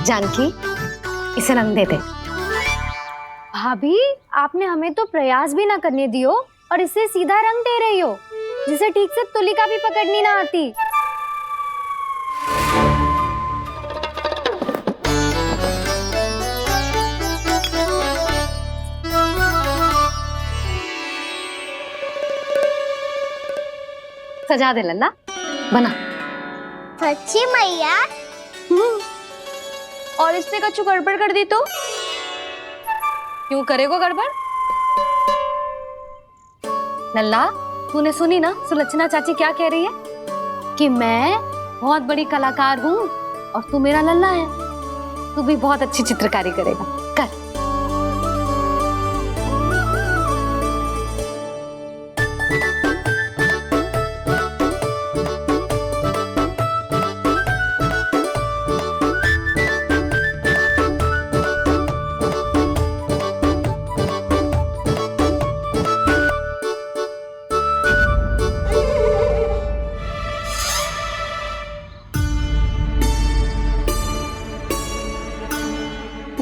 जानकी, इसे रंग दे दे। भाभी, आपने हमें तो प्रयास भी ना करने दियो और इसे सीधा रंग दे रही हो, जिसे ठीक से तुलिका भी पकड़नी ना आती। सजा दे लल्ला, बना। सच्ची मैया? और इसने कछु गड़बड़ कर दी तो? क्यों करेगो गड़बड़? लल्ला, तूने सुनी ना सुलक्षणा चाची क्या कह रही है? कि मैं बहुत बड़ी कलाकार हूँ और तू मेरा लल्ला है। तू भी बहुत अच्छी चित्रकारी करेगा, कर।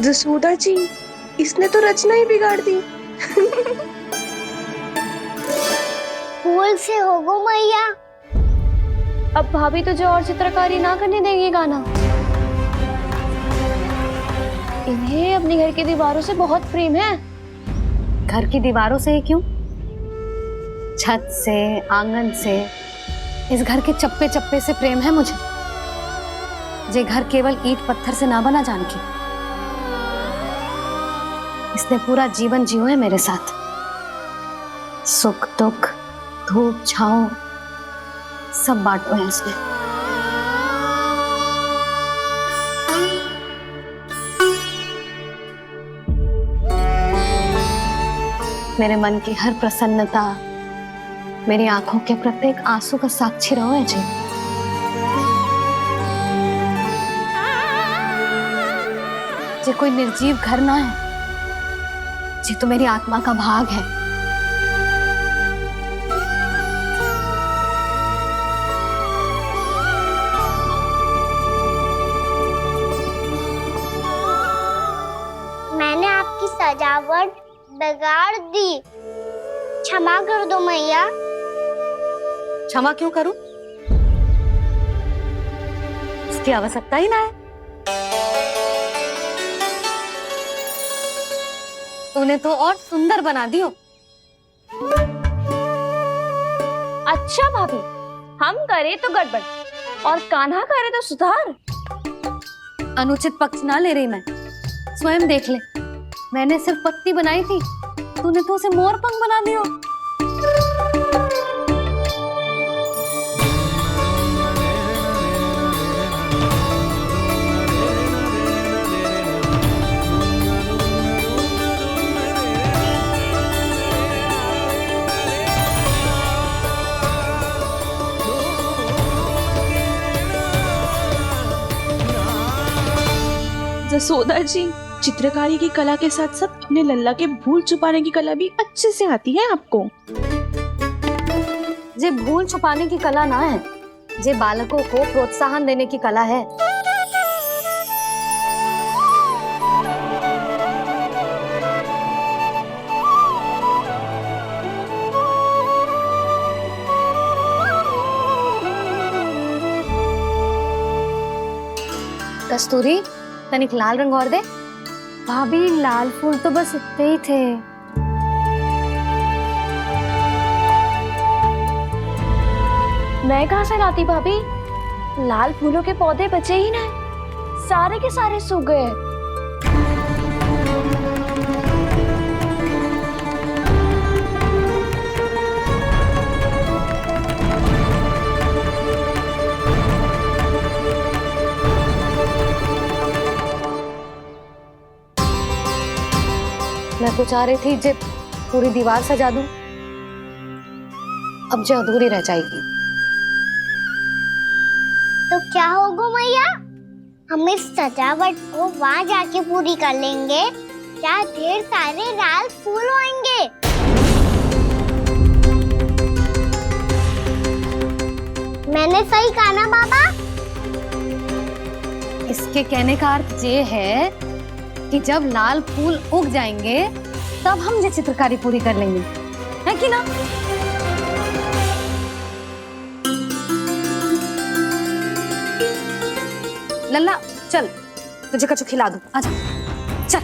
जसोदा जी, इसने तो रचना ही बिगाड़ दी। फूल से होगो मैया। अब भाभी तुझे और चित्रकारी ना करने देंगी गाना। इन्हें अपने घर की दीवारों से बहुत प्रेम है। घर की दीवारों से ही क्यों? छत से, आंगन से, इस घर के चप्पे चप्पे से प्रेम है मुझे। ये घर केवल ईंट पत्थर से ना बना जानकी। इसने पूरा जीवन जियो है मेरे साथ। सुख दुख, धूप छांव सब बांटो है इसने। मेरे मन की हर प्रसन्नता, मेरी आंखों के प्रत्येक आंसू का साक्षी रहो है जी। ये कोई निर्जीव घर ना है, ये तो मेरी आत्मा का भाग है। मैंने आपकी सजावट बिगाड़ दी, क्षमा कर दो मैया। क्षमा क्यों करूं? इसकी आवश्यकता ही ना है। तूने तो और सुंदर बना दियो। अच्छा भाभी, हम करे तो गड़बड़ और कान्हा करे तो सुधार। अनुचित पक्ष ना ले रही मैं, स्वयं देख ले। मैंने सिर्फ पत्ती बनाई थी, तूने तो उसे मोरपंख बना दियो। जसोदा जी, चित्रकारी की कला के साथ साथ अपने लल्ला के भूल छुपाने की कला भी अच्छे से आती है आपको। ये भूल छुपाने की कला ना है, ये बालकों को प्रोत्साहन देने की कला है। कस्तूरी, तनिक लाल रंग और दे। भाभी, लाल फूल तो बस इतने ही थे। मैं कहाँ से लाती भाभी? लाल फूलों के पौधे बचे ही ना, सारे के सारे सूख गए। मैं तो चाह रही थी जे पूरी दीवार सजा दूं, अब जो अधूरी रह जाएगी। तो क्या होगा मैया? हम इस सजावट को वहाँ जाके पूरी कर लेंगे, जहाँ ढेर सारे लाल फूल होंगे। मैंने सही कहा ना बाबा? इसके कहने का अर्थ ये है कि जब लाल फूल उग जाएंगे तब हम ये चित्रकारी पूरी कर लेंगे, है कि ना? लल्ला चल, तुझे कछु खिला दूं, आजा चल,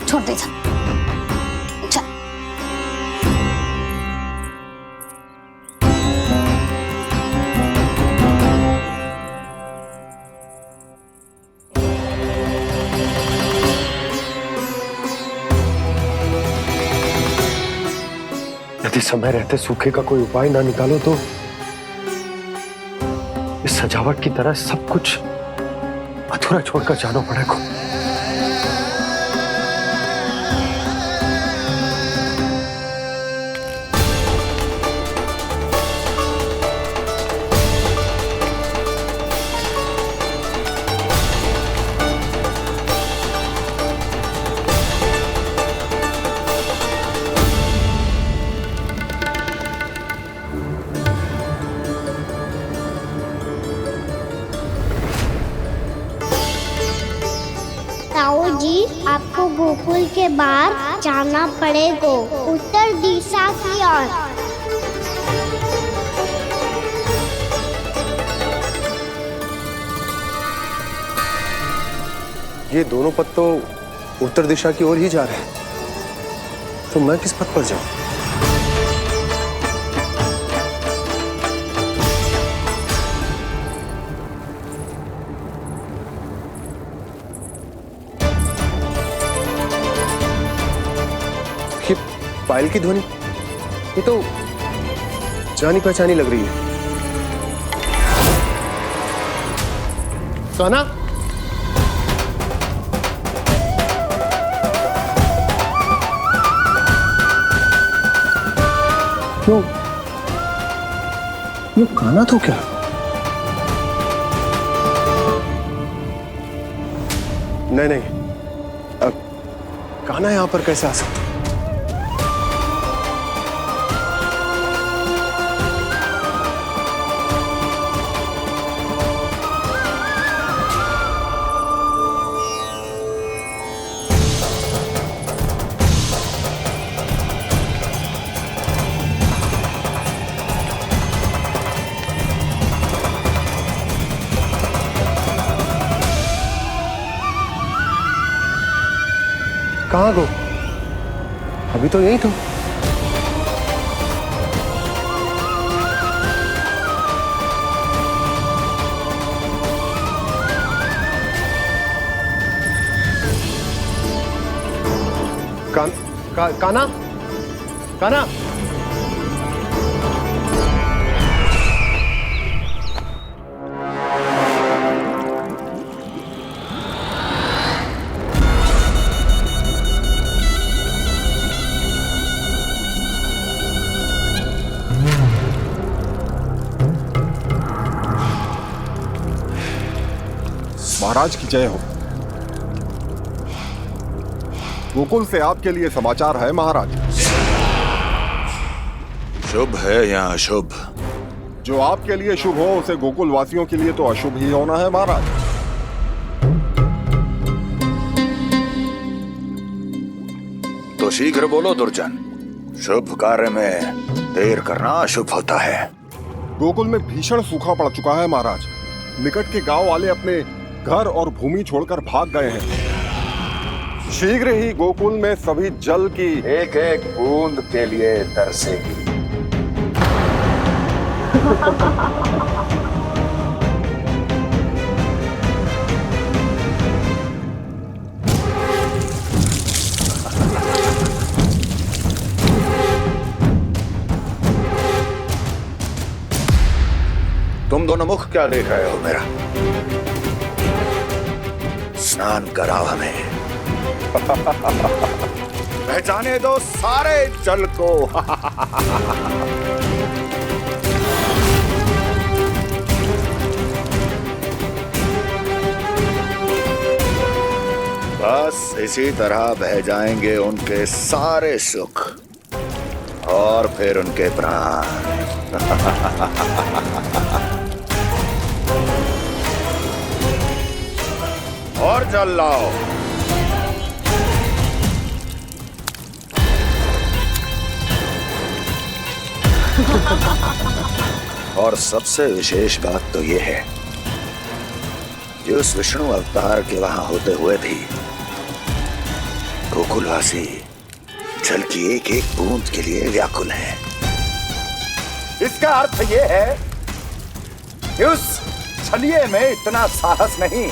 छोड़ दे चल। यदि समय रहते सूखे का कोई उपाय ना निकालो तो इस सजावट की तरह सब कुछ अधूरा छोड़कर जाना पड़ेगा। ताऊ जी, आपको गोकुल के बाहर जाना पड़ेगा, उत्तर दिशा की ओर। ये दोनों पथ तो उत्तर दिशा की ओर ही जा रहे हैं, तो मैं किस पथ पर जाऊं? ये पायल की ध्वनि, ये तो जानी पहचानी लग रही है। कान्हा, क्यों? ये कान्हा तो क्या? नहीं नहीं, अब कान्हा यहां पर कैसे आ सकता? कहाँ गो? अभी तो यही तो। कान्हा, कान्हा, महाराज की जय हो। गोकुल से आपके लिए समाचार है महाराज। शुभ है या अशुभ? जो आपके लिए शुभ हो उसे गोकुल वासियों के लिए तो अशुभ ही होना है महाराज। तो शीघ्र बोलो दुर्जन, शुभ कार्य में देर करना अशुभ होता है। गोकुल में भीषण सूखा पड़ चुका है महाराज। निकट के गांव वाले अपने घर और भूमि छोड़कर भाग गए हैं। शीघ्र ही गोकुल में सभी जल की एक एक बूंद के लिए तरसेगी। तुम दोनों मुख क्या देख रहे हो मेरा? स्नान कराओ हमें। पहचाने दो सारे जल को। बस इसी तरह बह जाएंगे उनके सारे सुख और फिर उनके प्राण। चल लाओ। और सबसे विशेष बात तो ये है कि उस विष्णु अवतार के वहां होते हुए भी गोकुलवासी जल की एक एक बूंद के लिए व्याकुल है। इसका अर्थ ये है कि उस छलिए में इतना साहस नहीं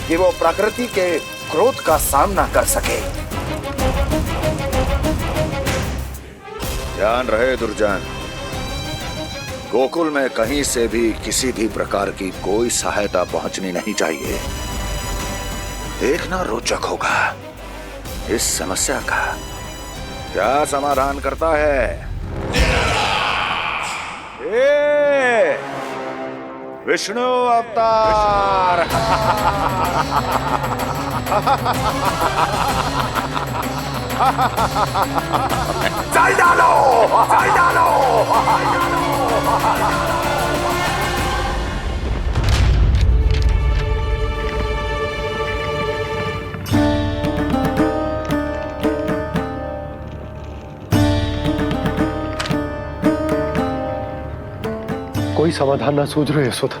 कि वो प्रकृति के क्रोध का सामना कर सके। ध्यान रहे दुर्जन, गोकुल में कहीं से भी किसी भी प्रकार की कोई सहायता पहुंचनी नहीं चाहिए। देखना रोचक होगा इस समस्या का क्या समाधान करता है। विष्णु अवतार। चल डालो, चल डालो। कोई समाधान ना सूझ रहे यशोदा।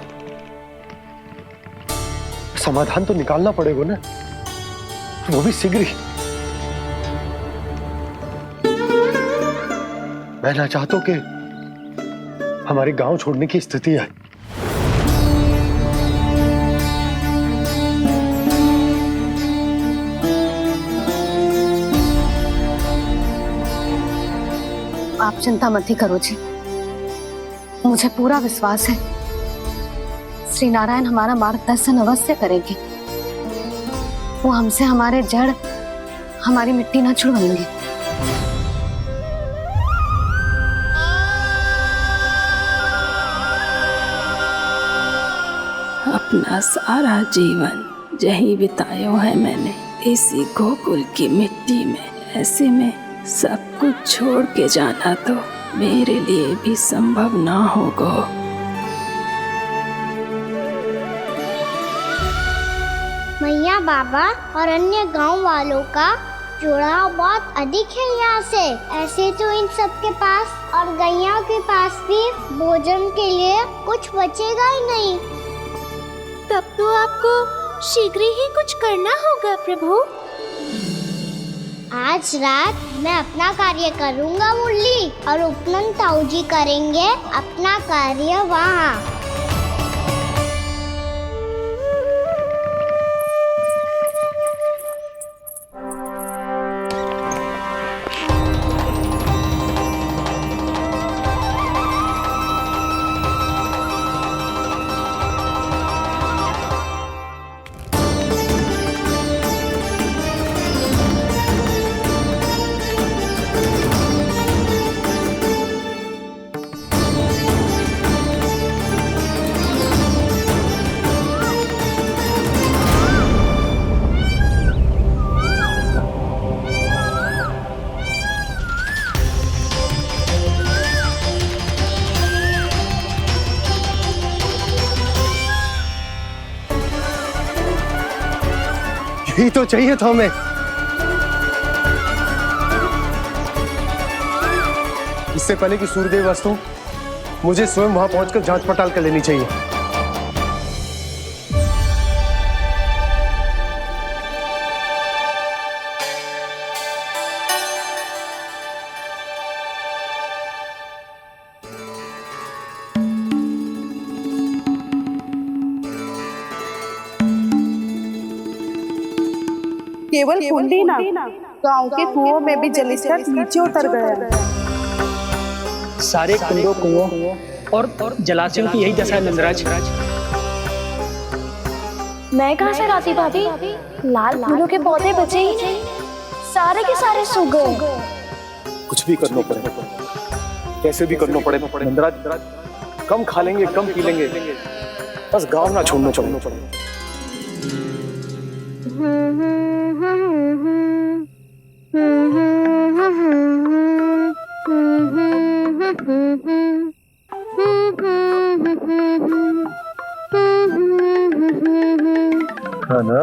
समाधान तो निकालना पड़ेगा ना, वो भी शीघ्र ही। मैं ना चाहता हूं कि हमारे गांव छोड़ने की स्थिति है। आप चिंता मत ही करो जी, मुझे पूरा विश्वास है श्री नारायण हमारा मार्गदर्शन अवश्य करेंगे। वो हमसे हमारे जड़, हमारी मिट्टी ना छुड़वाएंगे। अपना सारा जीवन यही बिताया है मैंने, इसी गोकुल की मिट्टी में। ऐसे में सब कुछ छोड़ के जाना तो मेरे लिए भी संभव ना होगा। मैया, बाबा और अन्य गांव वालों का जुड़ाव बहुत अधिक है यहाँ से। ऐसे तो इन सब के पास और गैया के पास भी भोजन के लिए कुछ बचेगा ही नहीं। तब तो आपको शीघ्र ही कुछ करना होगा प्रभु। आज रात मैं अपना कार्य करूँगा मुरली, और उपनंद ताऊ जी करेंगे अपना कार्य वहाँ। यही तो चाहिए था हमें। इससे पहले कि सूर्यदेव अस्त हो, मुझे स्वयं वहां पहुंचकर जांच पड़ताल कर लेनी चाहिए। केवल कुंडी ना, गांव के कुओं में भी जलस्तर नीचे उतर गया। सारे कुंडों, कुओं और जलाशयों की यही दशा है नंदराज। मैं कहाँ से लाती भाभी? लाल फूलों के पौधे बचे ही नहीं, सारे के सारे सूख गए। कुछ भी करना पड़ेगा, कैसे भी करना पड़ेगा नंदराज। कम खा लेंगे, कम पी लेंगे, बस गांव ना छोड़ना पड़ेगा। है ना?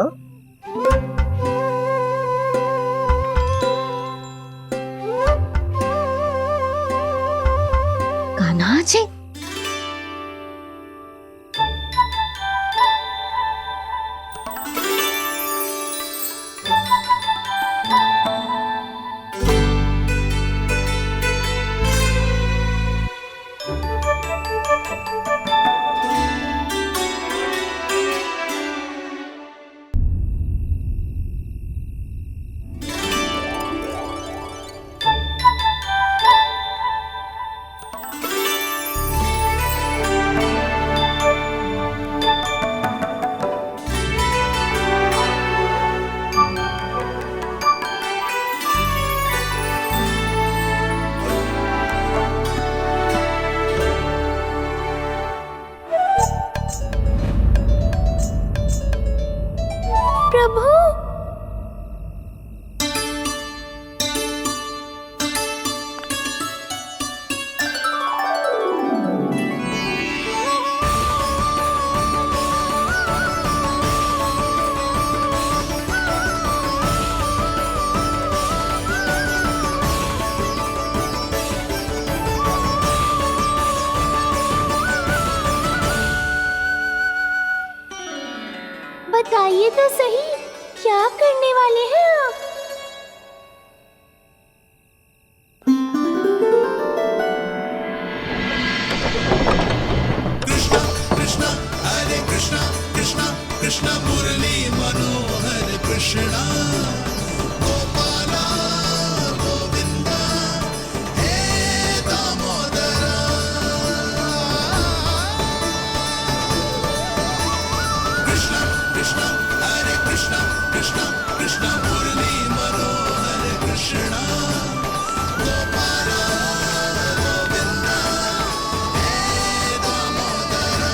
प्रभु। बताइए तो सही, क्या करने वाले हैं आप? कृष्णा कृष्णा हरे कृष्णा कृष्णा कृष्णा मुरली मनोहर कृष्णा गोपाला गोविंदा हे दामोदरा। कृष्णा कृष्णा हरे कृष्णा कृष्णा कृष्णा मुरली मनोहर कृष्णा गोपाला गोविंदा हे दामोदरा।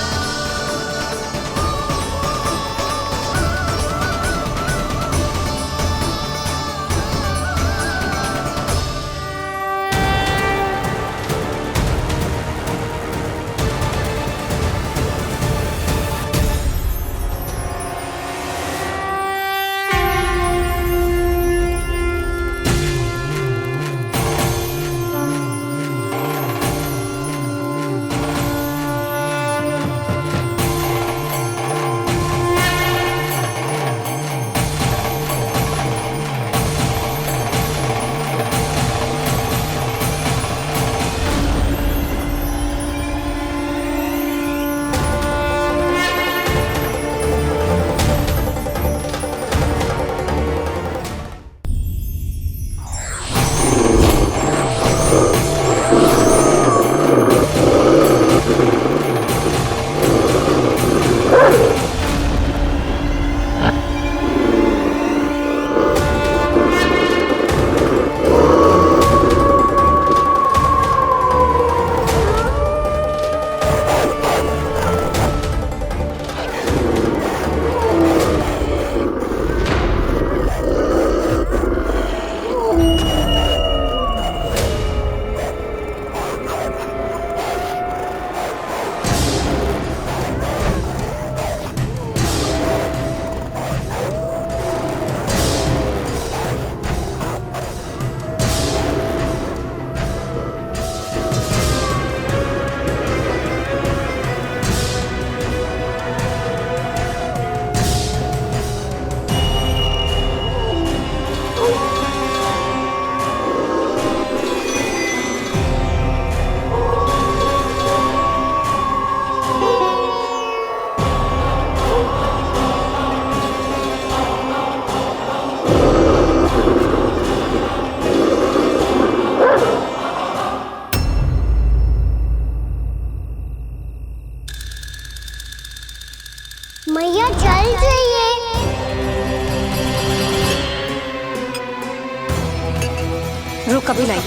मैया जल जाइए। रुक अभी लाई।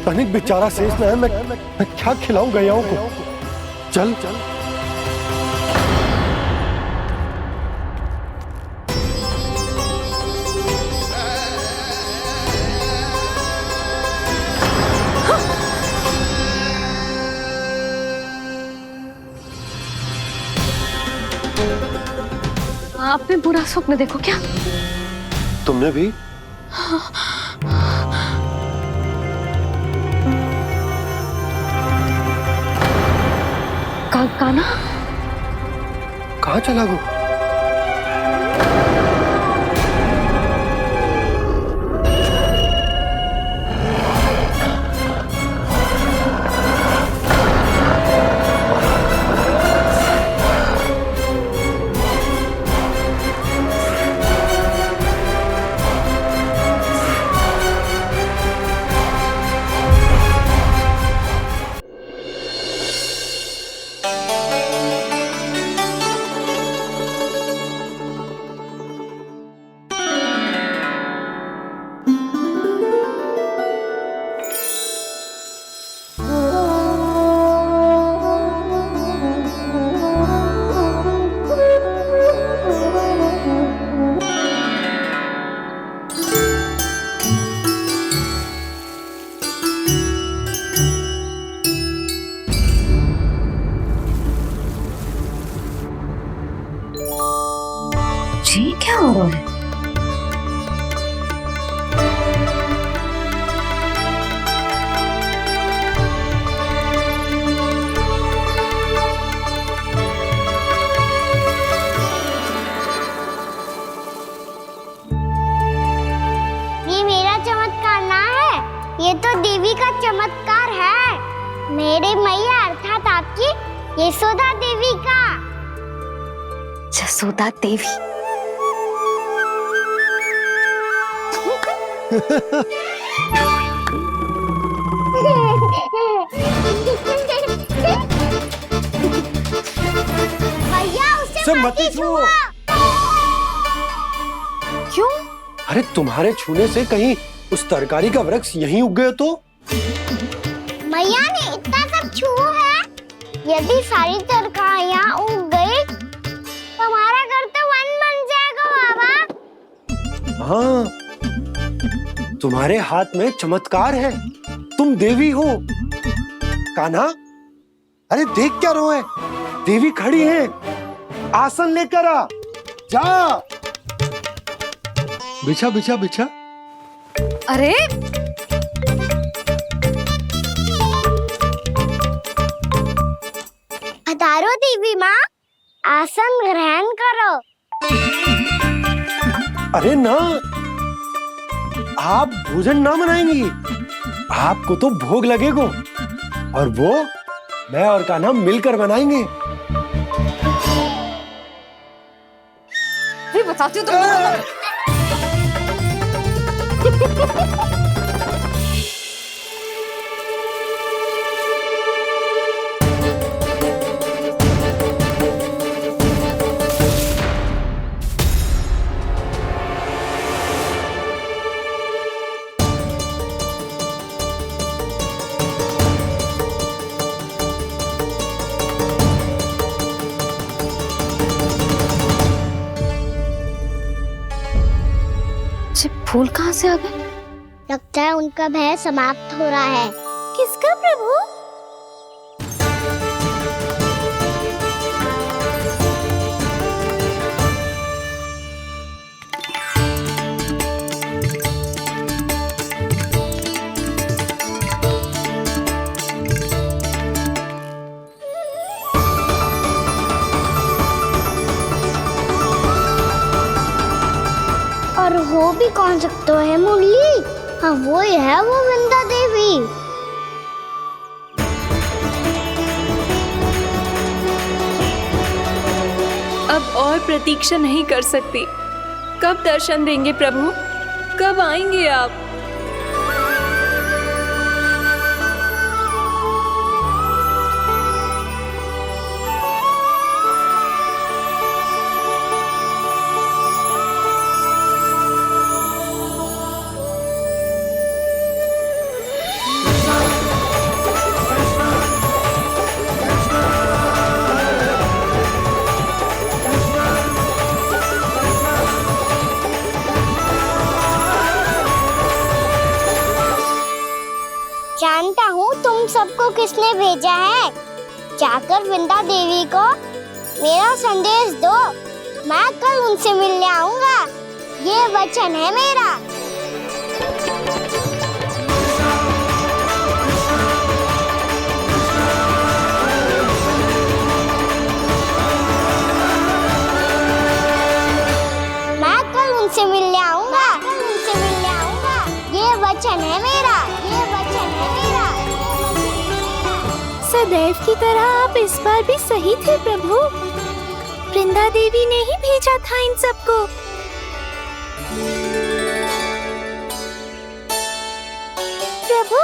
तनिक बेचारा शेष में है, मैं क्या खिलाऊं गयाओं को। चल चल आपने बुरा स्वप्न देखो क्या? तुमने भी? काना कहाँ चला गो? ये क्या हो रहा है? ये मेरा चमत्कार ना है, ये तो देवी का चमत्कार है। मेरे मैया अर्थात आपकी यशोदा देवी का। जसोदा देवी। भैया उसे मत छुओ। क्यों? अरे तुम्हारे छूने से कहीं उस तरकारी का वृक्ष यहीं उग गए तो? मैया ने इतना सब छुआ है, यदि सारी तरकारियां उग गई तो हमारा घर तो वन बन जाएगा बाबा। हाँ, तुम्हारे हाथ में चमत्कार है, तुम देवी हो। कान्हा, अरे देख क्या रहो है, देवी खड़ी है, आसन लेकर आ, जा। बिछा बिछा बिछा। अरे पधारो देवी माँ, आसन ग्रहण करो। अरे ना, आप भोजन ना बनाएंगी, आपको तो भोग लगेगा और वो मैं और कान्हा मिलकर बनाएंगे। भी बताती हूँ तुमको। फूल कहाँ से आ गए? लगता है उनका भय समाप्त हो रहा है। किसका प्रभु? और हो भी कौन सकता है मुरली? हाँ वो ही है, वो वृंदा देवी। अब और प्रतीक्षा नहीं कर सकती। कब दर्शन देंगे प्रभु? कब आएंगे आप? जानता हूँ तुम सबको किसने भेजा है। जाकर वृंदा देवी को मेरा संदेश दो, मैं कल उनसे मिलने आऊंगा, ये वचन है मेरा। मैं कल उनसे मिलने आऊंगा, ये वचन है मेरा, ये वचन है मेरा। सदैव की तरह आप इस बार भी सही थे प्रभु। वृंदा देवी ने ही भेजा था इन सबको। प्रभु,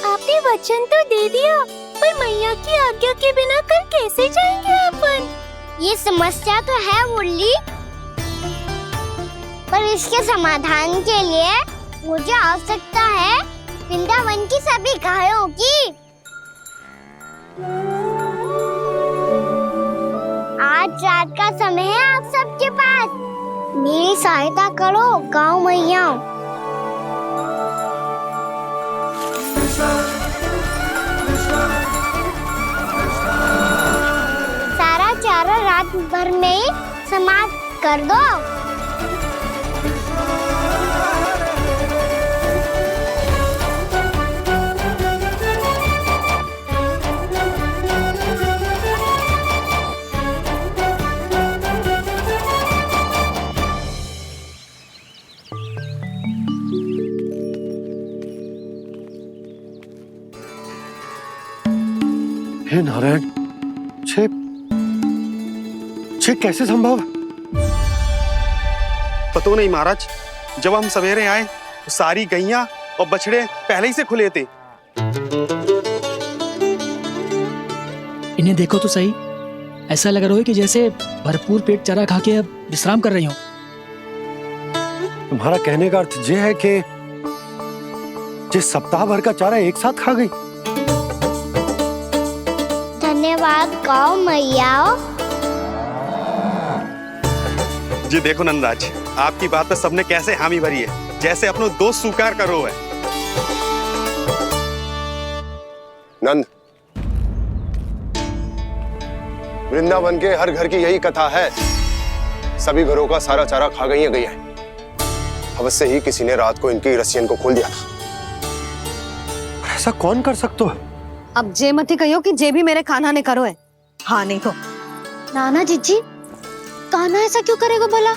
आपने वचन तो दे दिया, पर मैया की आज्ञा के बिना कल कैसे जाएंगे अपन? ये समस्या तो है मुरली, पर इसके समाधान के लिए मुझे आवश्यकता है वृंदावन की सभी गायों की। आज रात का समय है आप सबके पास, मेरी सहायता करो गाँव मैया। सारा चारा रात भर में समाप्त कर दो। हे नारायण, छे कैसे संभव? पतो नहीं महाराज, जब हम सवेरे आए तो सारी गैया और बछड़े पहले ही से खुले थे। इन्हें देखो तो सही, ऐसा लग रहा है कि जैसे भरपूर पेट चारा खा के अब विश्राम कर रही हो। तुम्हारा कहने का अर्थ यह है कि जिस सप्ताह भर का चारा एक साथ खा गई। धन्यवाद गौ मैया। जी देखो नंदराज, आपकी बात पे सबने कैसे हामी भरी है, जैसे अपनो दोस्त स्वीकार करो है। नंद, वृंदावन के हर घर की यही कथा है। सभी घरों का सारा चारा खा गई है। अवश्य ही किसी ने रात को इनकी रस्सियन को खोल दिया था। ऐसा कौन कर सकते हो? अब जे मत ही कहियो कि जे भी मेरे कान्हा ने करो है। हाँ नहीं तो नाना जीजी, कान्हा ऐसा क्यों करेगा भला?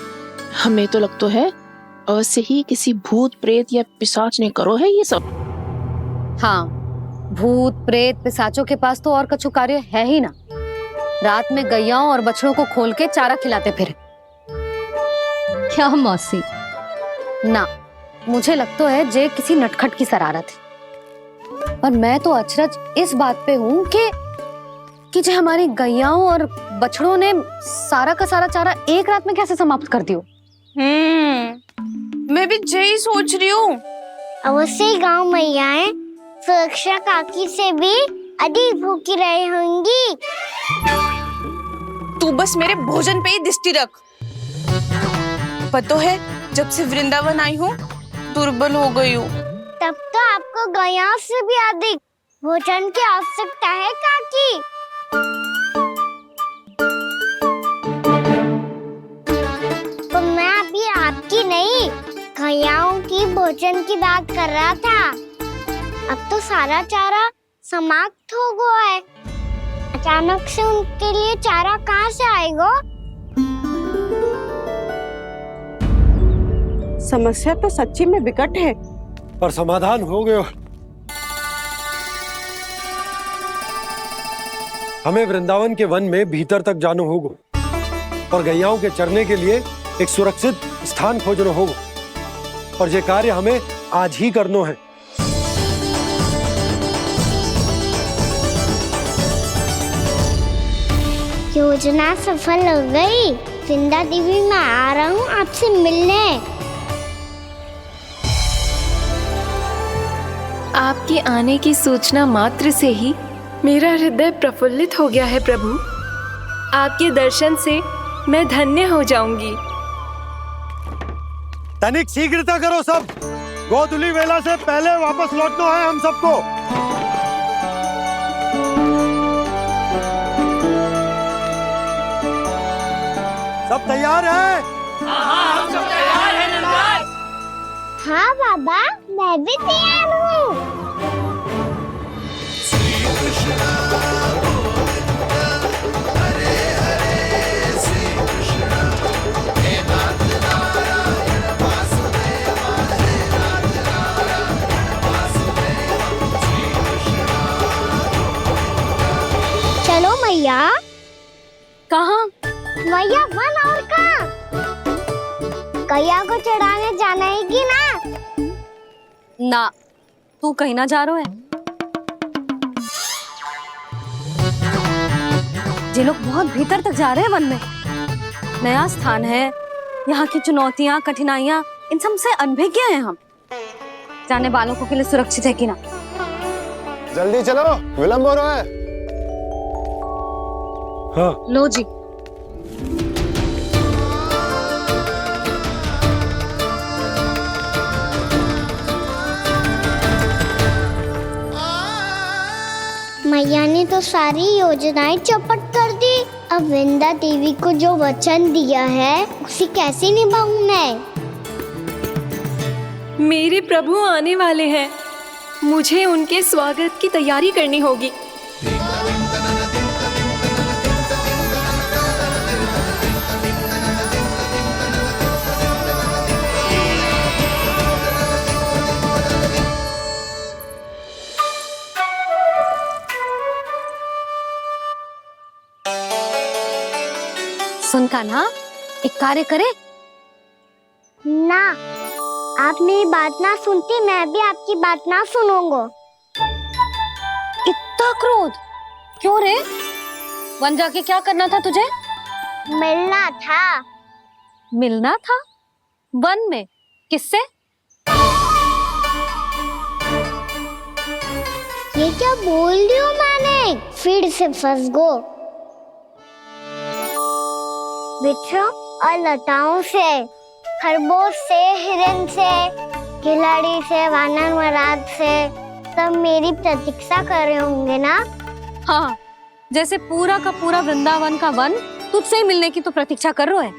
हमें तो लगता है अवश्य ही किसी भूत प्रेत या पिशाच ने करो है ये सब। हाँ, भूत प्रेत पिशाचों के पास तो और कछु कार्य है ही ना। रात में गैयाओं और बछड़ों को खोल के चारा खिलाते फिर। क्या मौसी? ना, मुझे लगता है जे किसी नटखट की शरारत है। पर मैं तो अचरज इस बात पे हूँ कि जो हमारी गैयाओं और बछड़ों ने सारा का सारा चारा एक रात में कैसे समाप्त कर दियो। मैं भी यही सोच रही हूँ। अवश्य ही गाँव मैयाएं सुरक्षा काकी से भी अधिक भूखी रही होंगी। तू बस मेरे भोजन पे ही दृष्टि रख। पता है, जब से वृंदावन आई हूँ दुर्बल हो गई हूँ। तब तो आपको गैया से भी अधिक भोजन की आवश्यकता है काकी। तो मैं अभी आपकी नहीं, गैयाओं की भोजन की बात कर रहा था। अब तो सारा चारा समाप्त हो गया है। अचानक से उनके लिए चारा कहाँ से आएगा? समस्या तो सच्ची में विकट है, पर समाधान हो गयो। हमें वृंदावन के वन में भीतर तक जाना होगा और गैयाओं के चरने के लिए एक सुरक्षित स्थान खोजना होगा। और ये कार्य हमें आज ही करना है। योजना सफल हो गई। वृंदा देवी, मैं आ रहा हूँ आपसे मिलने। आपके आने की सूचना मात्र से ही मेरा हृदय प्रफुल्लित हो गया है प्रभु। आपके दर्शन से मैं धन्य हो जाऊंगी। तनिक शीघ्रता करो सब, गोधुली वेला से पहले वापस लौटना है हम सबको। सब तैयार है? हाँ, हम सब तैयार हैं नंदराज। हाँ बाबा, मैं भी तैयार हूँ। श्री कृष्ण गोविंद हरे हरे, श्री कृष्ण हे नाथ नारायण वासुदेव, हे नाथ नारायण वासुदेव, श्री कृष्ण। चलो मैया। कहाँ? मैया वन और कहाँ? गैया को चढ़ाने जाना है कि ना? ना, तू कहीं ना जा रहा है। ये लोग बहुत भीतर तक जा रहे हैं वन में। नया स्थान है, यहाँ की चुनौतियाँ कठिनाइयाँ इन सब से अनभिज्ञ हैं हम। जाने वालों के लिए सुरक्षित है कि ना? जल्दी चलो, विलंब हो रहा है। हाँ। लो जी। मैया ने तो सारी योजनाएं चौपट कर दी। अब वृंदा देवी को जो वचन दिया है उसे कैसे निभाऊं मैं? मेरे प्रभु आने वाले हैं, मुझे उनके स्वागत की तैयारी करनी होगी। कान्हा, एक कार्य करे? ना, आप मेरी बात ना सुनती, मैं भी आपकी बात ना सुनूंगा। इतना क्रोध क्यों रे? वन जाके क्या करना था तुझे? मिलना था। मिलना था? वन में? किससे? ये क्या बोल रही हूँ मैंने? फिर से फंस गो। बिच्छू और लताओं से, खरगोश से, हिरन से, खिलाड़ी से, वानर महाराज से, सब मेरी प्रतीक्षा कर रहे होंगे ना? हाँ, जैसे पूरा का पूरा वृंदावन का वन तुझसे ही मिलने की तो प्रतीक्षा कर रहा है।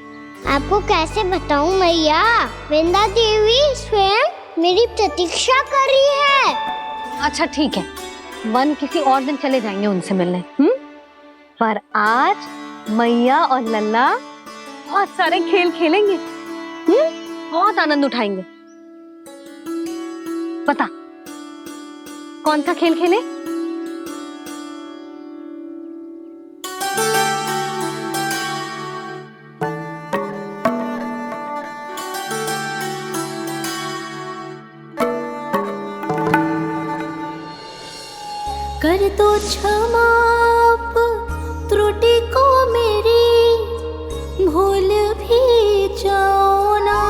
आपको कैसे बताऊं मैया? वृंदा देवी स्वयं मेरी प्रतीक्षा कर रही है। अच्छा ठीक है, वन किसी और दिन चले जाएंगे उनसे मिलने। पर आज मैया और लल्ला बहुत सारे खेल खेलेंगे। बहुत आनंद उठाएंगे। बता कौन सा खेल खेले? कर दो क्षमा त्रुटि को मेरी, भूल भी जाओ ना।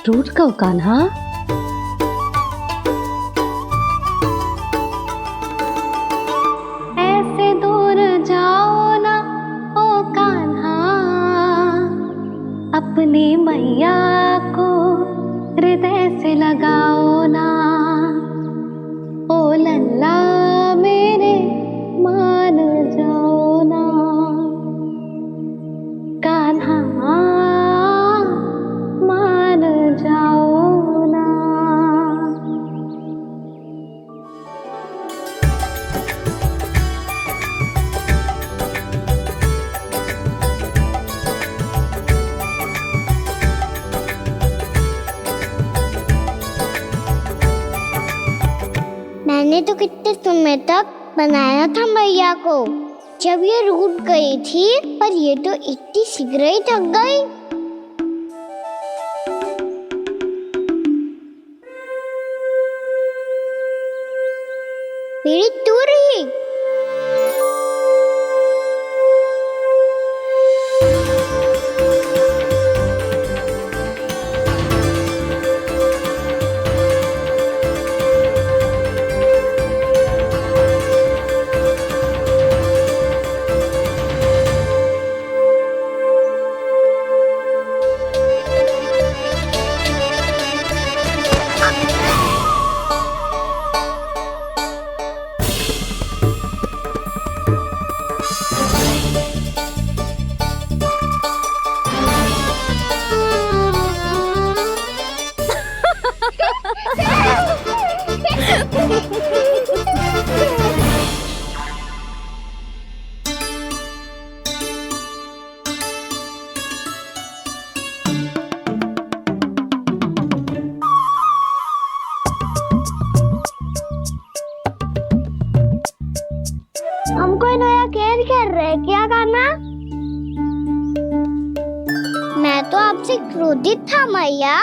टूट कब कान्हा? ऐसे दूर जाओ ना ओ कान्हा, अपनी मैया को हृदय से लगाओ ना। ओ लल्ला मेरे मान जाओ ना, कान्हा मान जाओ ना। मैंने तो कितने समय तक बनाया था मैया को, जब ये रूठ गई थी, पर ये तो इतनी शीघ्र ही थक गई। मेरी दूर ही। हम कोई नया खेल खेल रहे हैं क्या करना? मैं तो आपसे क्रोधित था मैया।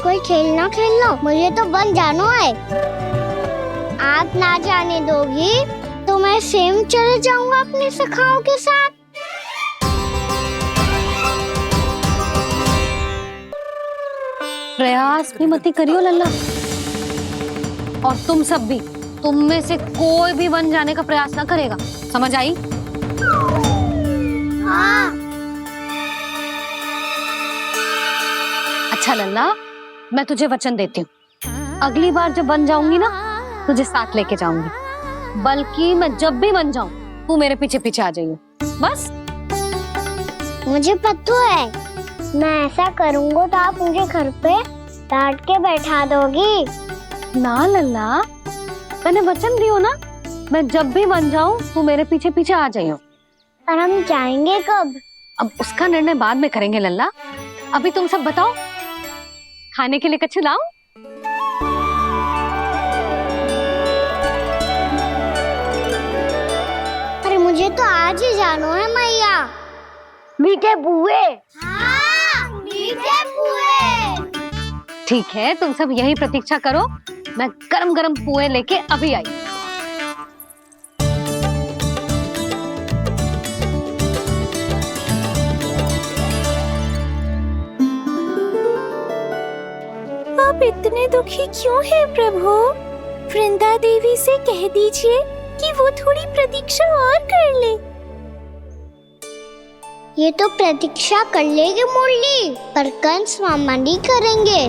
कोई खेलना खेल लो, मुझे तो वन जाना है। आप ना जाने दोगी तो मैं स्वयं चले जाऊंगा अपने सखाओं के साथ। प्रयास भी मत करियो लल्ला, और तुम सब भी, तुम में से कोई भी वन जाने का प्रयास ना करेगा, समझ आई? हाँ। अच्छा लल्ला, मैं तुझे वचन देती हूँ, अगली बार जब वन जाऊंगी ना, तुझे साथ लेके जाऊंगी। बल्कि मैं जब भी वन जाऊं, तू मेरे पीछे पीछे आ जाइयो, बस। मुझे पता है, मैं ऐसा करूंगा तो आप मुझे घर पे डांट के बैठा दोगी। ना लल्ला, मैंने वचन दियो ना, मैं जब भी वन जाऊं तू मेरे पीछे पीछे आ जाइयो। पर हम जाएंगे कब? अब उसका निर्णय बाद में करेंगे लल्ला। अभी तुम सब बताओ, खाने के लिए कच्छ लाऊं? अरे मुझे तो आज ही जाना है मैया। मीठे पुए। हाँ, मीठे पुए। ठीक है, तुम सब यही प्रतीक्षा करो, मैं गरम गरम पुए लेके अभी आई। आप इतने दुखी क्यों हैं प्रभु? वृंदा देवी से कह दीजिए कि वो थोड़ी प्रतीक्षा और कर ले। ये तो प्रतीक्षा कर लेगी मुरली, पर कंस मामा नहीं करेंगे।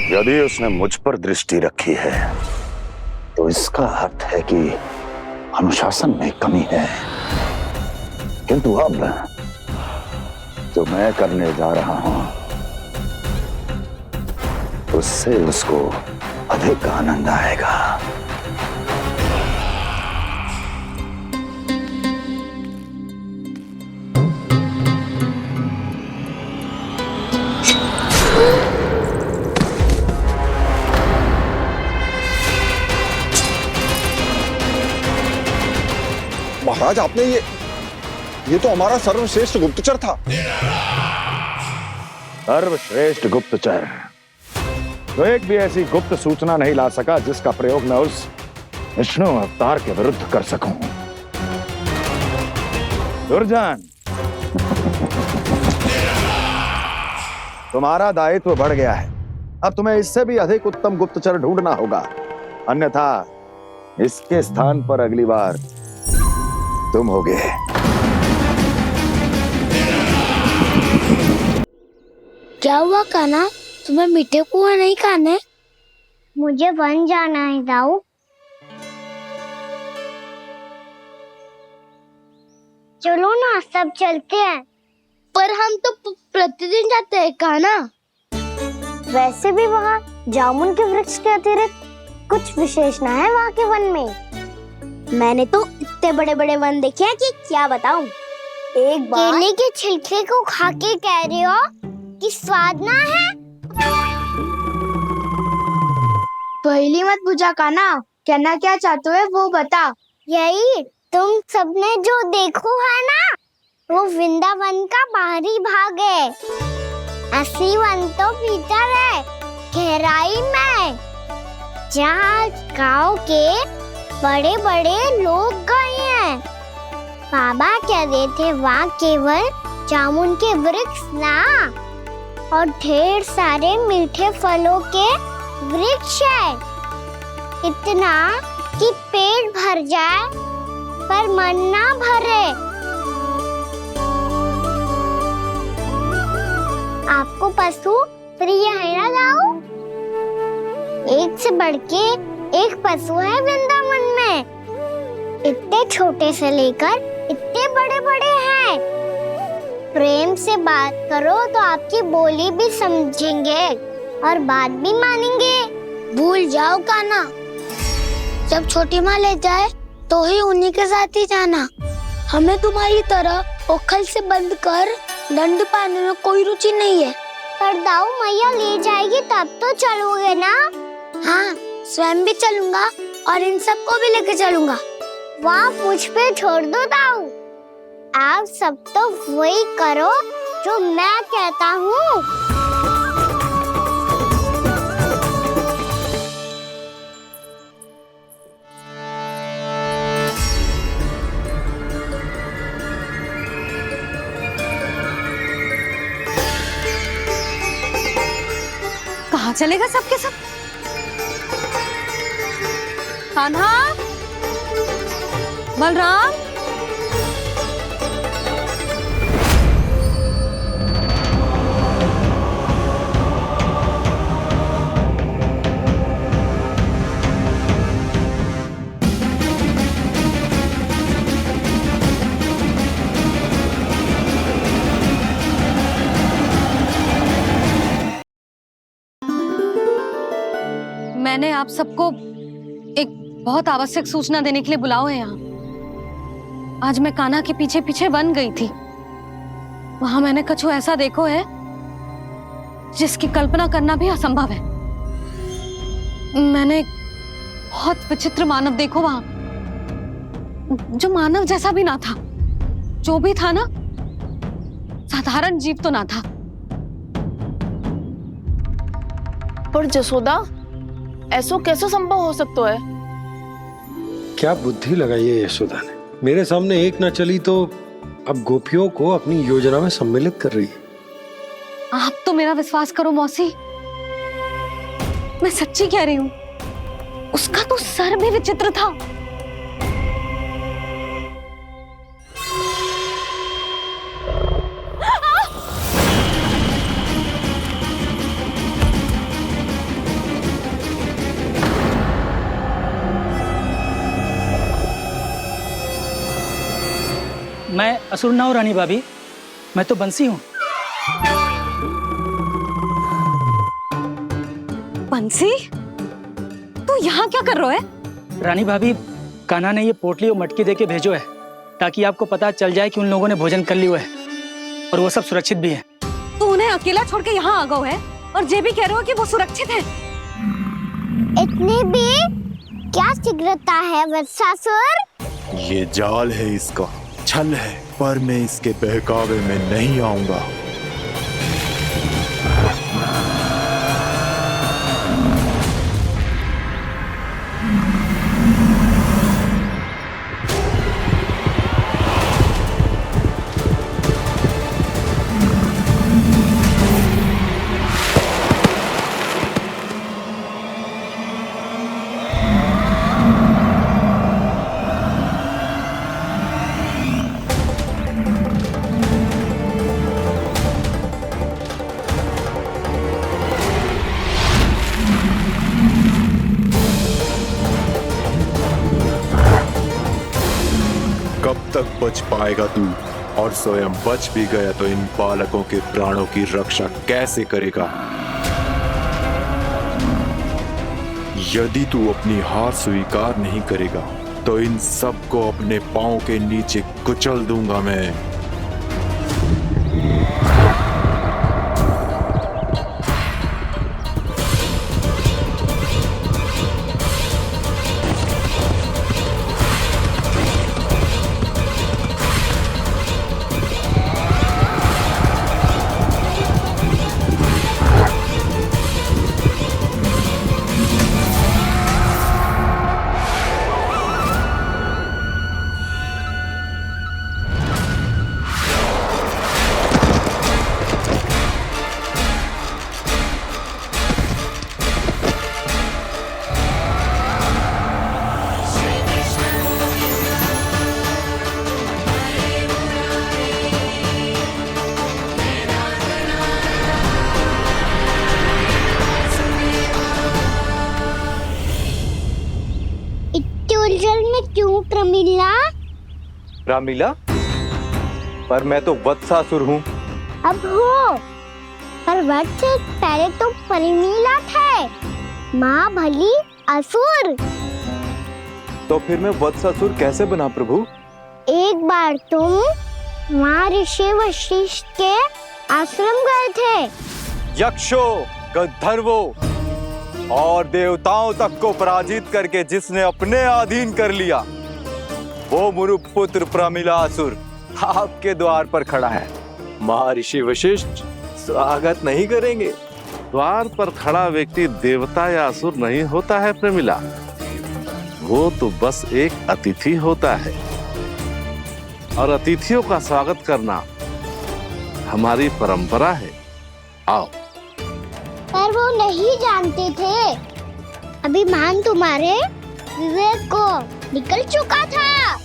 यदि उसने मुझ पर दृष्टि रखी है तो इसका अर्थ है कि अनुशासन में कमी है। किंतु अब जो मैं करने जा रहा हूं उससे उसको अधिक आनंद आएगा। महाराज, आपने ये तो हमारा सर्वश्रेष्ठ गुप्तचर था। सर्वश्रेष्ठ गुप्तचर तो एक भी ऐसी गुप्त सूचना नहीं ला सका जिसका प्रयोग मैं उस विष्णु अवतार के विरुद्ध कर सकूं। दुर्जन, तुम्हारा दायित्व बढ़ गया है। अब तुम्हें इससे भी अधिक उत्तम गुप्तचर ढूंढना होगा, अन्यथा इसके स्थान पर अगली बार तुम होगे। क्या हुआ कान्हा, तुम्हें मीठे पुआ नहीं खाने? मुझे वन जाना है दाऊ। चलो ना, सब चलते हैं। पर हम तो प्रतिदिन जाते हैं कान्हा। वैसे भी वहाँ जामुन के वृक्ष के अतिरिक्त कुछ विशेष ना है वहाँ के वन में। मैंने तो इतने बड़े बड़े वन देखे हैं कि क्या बताऊं। एक बार केले के छिलके को खा के कह रहे हो कि स्वाद ना है? पहली मत पूछा कान्हा, कहना क्या चाहते हो वो बता। यही तुम सबने जो देखो है ना, वो वृंदावन का बाहरी भाग है। असली वन तो भीतर है, गहराई में, जहाँ गांव के बड़े बड़े लोग गए हैं। बाबा कह रहे थे वहाँ केवल जामुन के वृक्ष ना, और ढेर सारे मीठे फलों के वृक्ष है। इतना कि पेट भर जाए पर मन ना भरे। आपको पशु प्रिय है ना दाऊ? एक से बढ़ के एक पशु है वृंदावन में। इतने छोटे से लेकर इतने बड़े बड़े हैं। प्रेम से बात करो तो आपकी बोली भी समझेंगे और बात भी मानेंगे। भूल जाओ कान्हा, जब छोटी माँ ले जाए तो ही उन्हीं के साथ ही जाना। हमें तुम्हारी तरह ओखल से बंद कर दंड पाने में कोई रुचि नहीं है। पर दाऊ मैया ले जाएगी तब तो चलोगे ना? हाँ, स्वयं भी चलूंगा और इन सबको भी लेके चलूंगा। वहाँ मुझ पे छोड़ दो दाऊ। आप सब तो वही करो जो मैं कहता हूँ। कहाँ चलेगा सबके सब? कान्हा, बलराम, मैंने आप सबको एक बहुत आवश्यक सूचना देने के लिए बुलाओ है यहाँ। आज मैं कान्हा के पीछे पीछे बन गई थी। वहां मैंने कछु ऐसा देखो है जिसकी कल्पना करना भी असंभव है। मैंने बहुत विचित्र मानव देखो वहां, जो मानव जैसा भी ना था। जो भी था ना, साधारण जीव तो ना था। पर जसोदा, ऐसो कैसे संभव हो सकता है? क्या बुद्धि लगाई है यशोदा ने। मेरे सामने एक ना चली तो अब गोपियों को अपनी योजना में सम्मिलित कर रही है। आप तो मेरा विश्वास करो मौसी, मैं सच्ची कह रही हूं। उसका तो सर भी विचित्र था। मैं असुर ना हूं रानी भाभी, मैं तो बंसी हूँ। बंसी, तू यहाँ क्या कर रहा है? रानी भाभी, कान्हा ने ये पोटली और मटकी देके भेजो है ताकि आपको पता चल जाए कि उन लोगों ने भोजन कर लिया है और वो सब सुरक्षित भी है। तू उन्हें अकेला छोड़ के यहाँ आ गए है और ये भी कह रहे हो कि वो सुरक्षित है। इतनी भी क्या शीघ्रता है वत्सासुर? ये जाल है, इसका छल है, पर मैं इसके बहकावे में नहीं आऊंगा। कब तक बच पाएगा तू? और स्वयं बच भी गया तो इन बालकों के प्राणों की रक्षा कैसे करेगा? यदि तू अपनी हार स्वीकार नहीं करेगा तो इन सबको अपने पांव के नीचे कुचल दूंगा मैं। उलझन में क्यों प्रमिला? रामलीला, पर मैं तो वत्सासुर हूँ। अब हो, पर वत्स से पहले तो परिमीला थे, माँ भली असुर। तो फिर मैं वत्सासुर कैसे बना प्रभु? एक बार तुम माँ ऋषि वशिष्ठ के आश्रम गए थे। यक्षों, गंधर्वों और देवताओं तक को पराजित करके जिसने अपने अधीन कर लिया, वो मुरुपुत्र प्रमिलासुर आपके द्वार पर खड़ा है। महर्षि वशिष्ठ स्वागत नहीं करेंगे। द्वार पर खड़ा व्यक्ति देवता या असुर नहीं होता है प्रमिला, वो तो बस एक अतिथि होता है और अतिथियों का स्वागत करना हमारी परंपरा है। आओ। पर वो नहीं जानते थे, अभिमान तुम्हारे विवेक को निकल चुका था।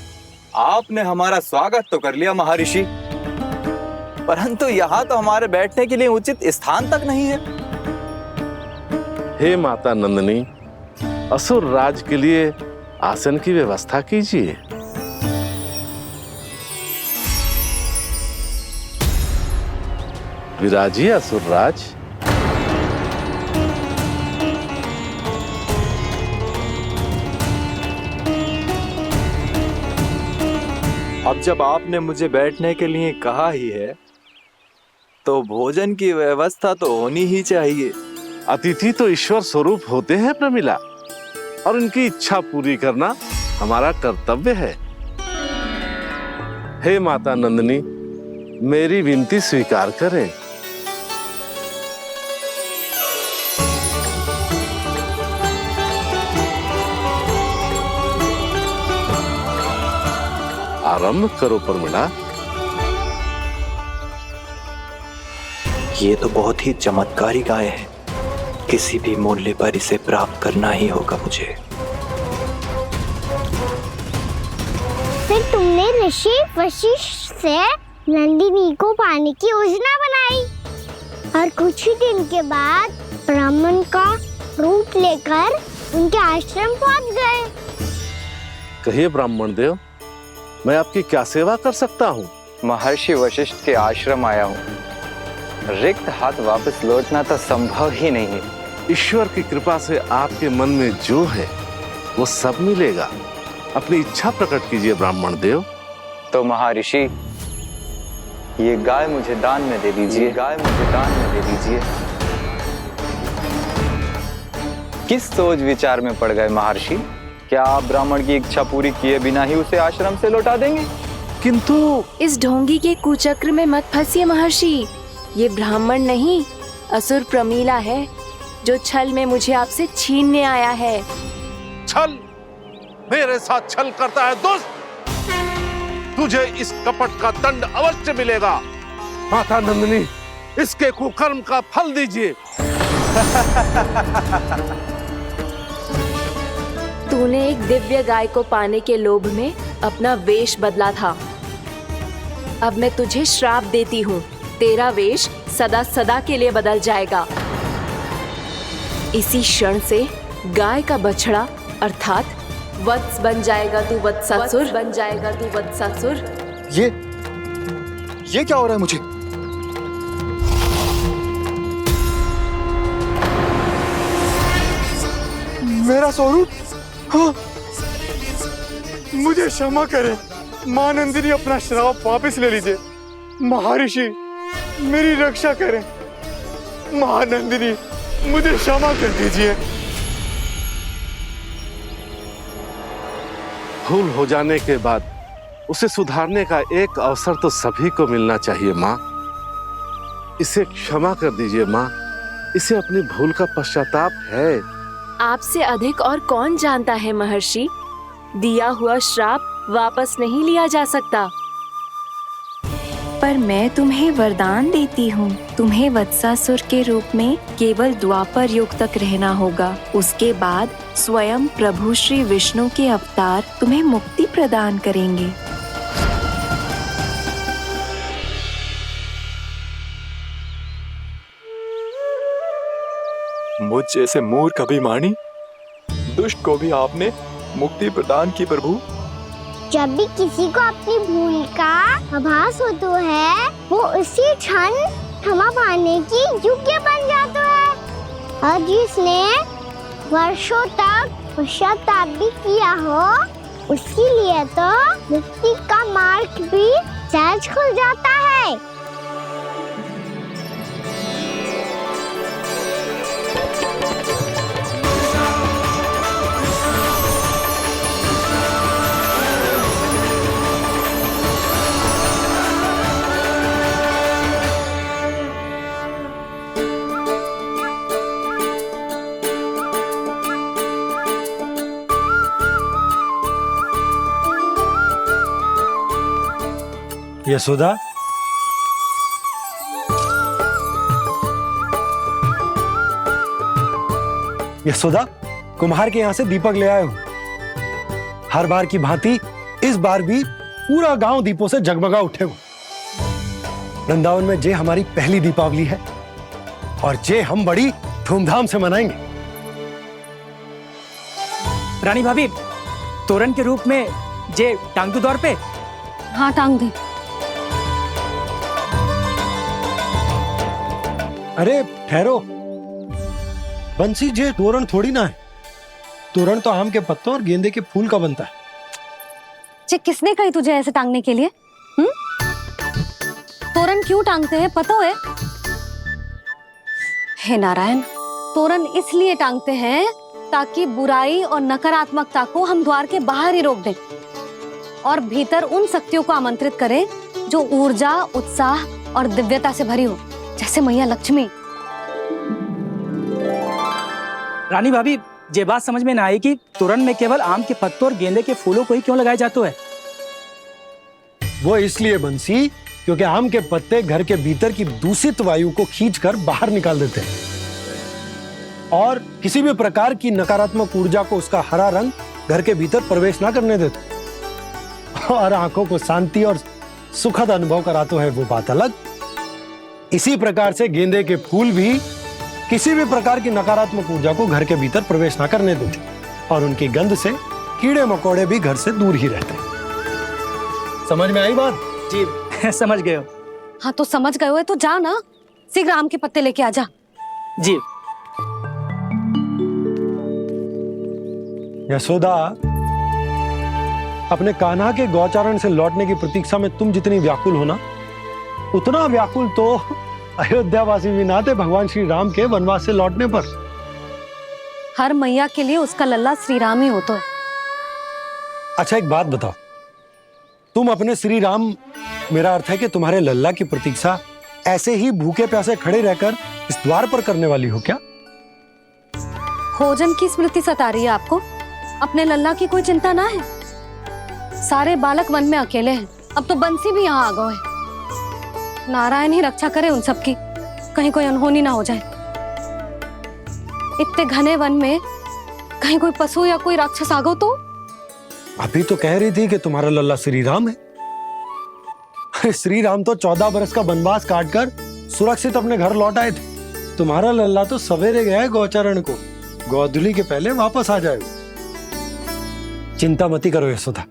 आपने हमारा स्वागत तो कर लिया महर्षि, परंतु यहाँ तो हमारे बैठने के लिए उचित स्थान तक नहीं है। हे माता नंदिनी, असुर राज के लिए आसन की व्यवस्था कीजिए। विराजिए असुर राज। अब जब आपने मुझे बैठने के लिए कहा ही है तो भोजन की व्यवस्था तो होनी ही चाहिए। अतिथि तो ईश्वर स्वरूप होते हैं प्रमिला, और उनकी इच्छा पूरी करना हमारा कर्तव्य है। हे माता नंदिनी, मेरी विनती स्वीकार करें। आरंभ करो प्रमिला। ये तो बहुत ही चमत्कारी गाय है, किसी भी मूल्य पर इसे प्राप्त करना ही होगा मुझे। फिर तुमने ऋषि वशिष्ठ से नंदिनी को पाने की योजना बनाई और कुछ ही दिन के बाद ब्राह्मण का रूप लेकर उनके आश्रम पहुंच गए। कहिए ब्राह्मण देव, मैं आपकी क्या सेवा कर सकता हूँ? महर्षि वशिष्ठ के आश्रम आया हूँ। रिक्त हाथ वापस लौटना तो संभव ही नहीं है। ईश्वर की कृपा से आपके मन में जो है वो सब मिलेगा। अपनी इच्छा प्रकट कीजिए ब्राह्मण देव। तो महर्षि, ये गाय मुझे दान में दे दीजिए। गाय मुझे दान में दे दीजिए। किस सोच विचार में पड़ गए महर्षि? क्या आप ब्राह्मण की इच्छा पूरी किए बिना ही उसे आश्रम से लौटा देंगे? किंतु इस ढोंगी के कुचक्र में मत फंसिए महर्षि। ये ब्राह्मण नहीं, असुर प्रमीला है, जो छल में मुझे आपसे छीनने आया है। छल? मेरे साथ छल करता है दुष्ट? तुझे इस कपट का दंड अवश्य मिलेगा। माता नंदिनी, इसके कुकर्म का फल दीजिए। तूने एक दिव्य गाय को पाने के लोभ में अपना वेश बदला था। अब मैं तुझे श्राप देती हूँ, तेरा वेश सदा सदा के लिए बदल जाएगा। इसी क्षण से गाय का बछड़ा अर्थात वत्स बन जाएगा तू वत्सासुर। बन जाएगा तू वत्सासुर। ये क्या हो रहा है मुझे? मेरा स्वरूप? हाँ। मुझे क्षमा करें मां नंदिनी, अपना श्राप वापस ले लीजिए। महर्षि, मेरी रक्षा करें। मां नंदिनी, मुझे क्षमा कर दीजिए। भूल हो जाने के बाद उसे सुधारने का एक अवसर तो सभी को मिलना चाहिए माँ। इसे क्षमा कर दीजिए माँ, इसे अपनी भूल का पश्चाताप है। आपसे अधिक और कौन जानता है महर्षि, दिया हुआ श्राप वापस नहीं लिया जा सकता। पर मैं तुम्हें वरदान देती हूँ, तुम्हें वत्सासुर के रूप में केवल द्वापर युग तक रहना होगा। उसके बाद स्वयं प्रभु श्री विष्णु के अवतार तुम्हें मुक्ति प्रदान करेंगे। मुझ जैसे मूर्ख अभिमानी दुष्ट को भी आपने मुक्ति प्रदान की प्रभु। जब भी किसी को अपनी भूल का आभास होता है, वो उसी क्षण क्षमा पाने की योग्य बन जाता है। और जिसने वर्षों तक पश्चाताप भी किया हो, उसके लिए तो मुक्ति का मार्ग भी सहज खुल जाता है। यशोदा, यशोदा, कुम्हार के यहाँ से दीपक ले आया हूं। हर बार की भांति इस बार भी पूरा गांव दीपों से जगमगा उठे हो। वृंदावन में जे हमारी पहली दीपावली है और जे हम बड़ी धूमधाम से मनाएंगे। रानी भाभी, तोरण के रूप में जे टांग दो दौर पे। हाँ, टांग दे। अरे ठहरो, बंसी, जे तोरण थोड़ी ना है। तोरण तो आम के पत्तों और गेंदे के फूल का बनता है। ये किसने कही तुझे ऐसे टांगने के लिए? तोरण क्यों टांगते हैं पता है? हे नारायण, तोरण इसलिए टांगते हैं ताकि बुराई और नकारात्मकता को हम द्वार के बाहर ही रोक दें और भीतर उन शक्तियों को आमंत्रित करें जो ऊर्जा, उत्साह और दिव्यता से भरी हो, जैसे मैया लक्ष्मी। रानी भाभी, ये बात समझ में ना आई कि तोरण में केवल आम के पत्तों और गेंदे के फूलों को ही क्यों लगाया जाता है? वो इसलिए बंसी, क्योंकि आम के पत्ते घर के भीतर की दूषित वायु को खींचकर बाहर निकाल देते हैं और किसी भी प्रकार की नकारात्मक ऊर्जा को उसका हरा रंग घर के भीतर प्रवेश ना करने देते और आंखों को शांति और सुखद अनुभव कराते है, वो बात अलग। इसी प्रकार से गेंदे के फूल भी किसी भी प्रकार की नकारात्मक ऊर्जा को घर के भीतर प्रवेश ना करने देते और उनकी गंध से कीड़े मकोड़े भी घर से दूर ही रहते हैं। समझ में आई बात? जी समझ गए हो। हाँ तो समझ गए हो तो जा ना, शीघ्र आम के पत्ते लेके आजा। जी। यशोदा, अपने कान्हा के गौचारण से लौटने की प्रतीक्षा में तुम जितनी व्याकुल हो ना, उतना व्याकुल तो अयोध्यावासी भी ना थे भगवान श्री राम के वनवास से लौटने पर। हर मैया के लिए उसका लल्ला श्री राम ही होता है। अच्छा एक बात बताओ, तुम अपने श्री राम, मेरा अर्थ है कि तुम्हारे लल्ला की प्रतीक्षा ऐसे ही भूखे प्यासे खड़े रहकर इस द्वार पर करने वाली हो क्या? भोजन की स्मृति सता रही है आपको? अपने लल्ला की कोई चिंता ना है। सारे बालक वन में अकेले हैं, अब तो बंसी भी यहाँ आ गए हैं। नारायण ही रक्षा करे उन सबकी, कहीं कोई अनहोनी ना हो जाए। इतने घने वन में कहीं कोई पशु या कोई राक्षस आ गो तो? अभी तो कह रही थी कि तुम्हारा लल्ला श्री राम है। श्री राम तो 14 बरस का वनवास काटकर सुरक्षित अपने घर लौट आए थे। तुम्हारा लल्ला तो सवेरे गया है गौचरण को, गोधूली के पहले वापस आ जाएगा। चिंता मती करो यशोदा,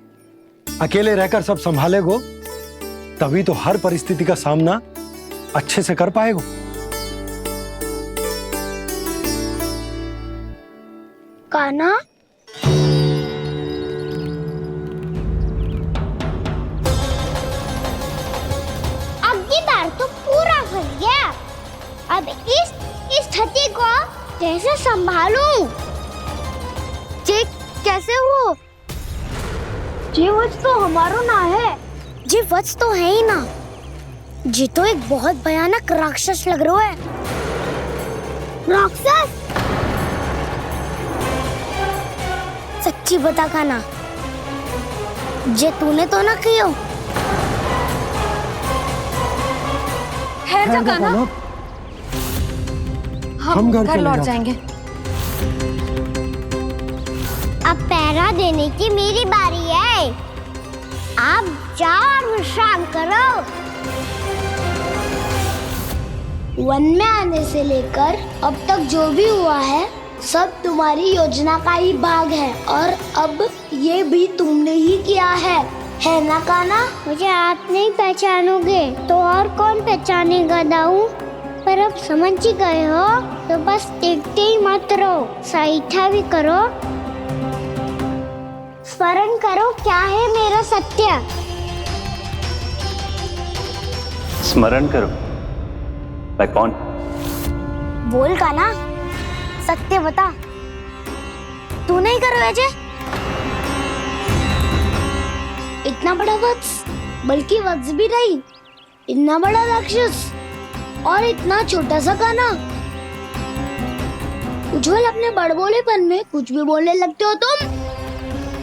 अकेले रहकर सब संभालेगो तभी तो हर परिस्थिति का सामना अच्छे से कर पाएगो। कान्हा, अब की बार तो पूरा फंस गया। अब इस स्थिति को कैसे संभालूं? जे कैसे हो? जी वच तो हमारो ना है। जी वच तो है ही ना। जी तो एक बहुत भयानक राक्षस लग रहा है। राक्षस? सच्ची बता कान्हा, जे तूने तो ना कियो? ठहर जा कान्हा, हम घर लौट जाएंगे। अब पहरा देने की मेरी बारी है। आप जाओ और विश्राम करो। वन में आने से लेकर अब तक जो भी हुआ है सब तुम्हारी योजना का ही भाग है और अब ये भी तुमने ही किया है ना कान्हा? मुझे आप नहीं पहचानोगे तो और कौन पहचानेगा दाऊ? पर अब समझ ही गए हो तो बस देखते ही मत रहो, सहीठा भी करो। स्मरण करो क्या है मेरा सत्य। स्मरण करो? मैं कौन? बोल कान्हा, सत्य बता। तू नहीं करो अजय? इतना बड़ा वत्स, बल्कि वत्स भी नहीं, इतना बड़ा राक्षस और इतना छोटा सा कान्हा। उज्जवल अपने बड़बोलेपन में कुछ भी बोलने लगते हो तुम।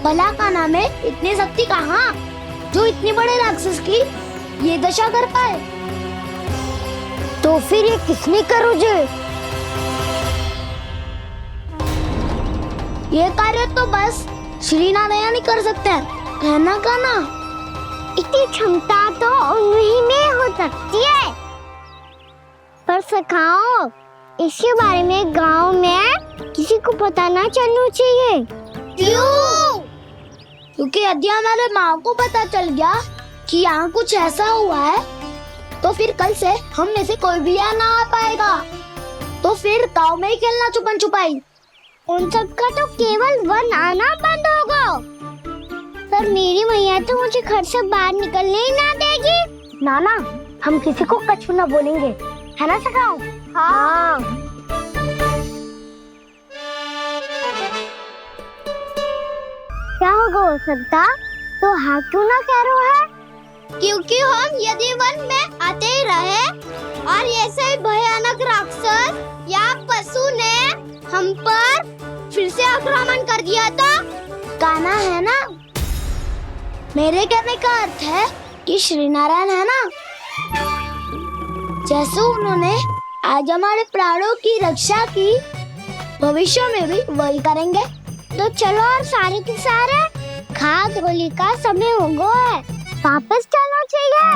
भला कान्हा में इतनी शक्ति कहाँ जो इतनी बड़े राक्षस की ये दशा कर पाए? तो फिर ये किसने करो जे? ये कार्य तो बस श्री नारायण ही कर सकते हैं, है ना कान्हा? इतनी क्षमता तो उन्हीं में हो सकती है, पर सखाओ इसके बारे में गांव में किसी को पता ना चलना चाहिए। क्यों? क्योंकि यदि हमारे माँ को पता चल गया कि यहाँ कुछ ऐसा हुआ है तो फिर कल से हम में से कोई भी यहाँ ना आ पाएगा। तो फिर गांव में ही खेलना छुपन छुपाई। उन सब का तो केवल वन आना बंद होगा। पर मेरी मैया तो मुझे घर से बाहर निकलने ही ना देगी। नाना, हम किसी को कछु ना बोलेंगे, है ना सखाओ? हाँ। क्या होगा हो सकता? तो हाँ क्यों ना कह रहे है? क्योंकि हम यदि वन में आते ही रहे और ऐसे ही भयानक राक्षस या पशु ने हम पर फिर से आक्रमण कर दिया तो कान्हा है ना, मेरे कहने का अर्थ है कि श्री नारायण है ना, जैसे उन्होंने आज हमारे प्राणों की रक्षा की, भविष्य में भी वही करेंगे। तो चलो और सारे के सारे खाद होली का समय हो गया है, वापस चलना चाहिए।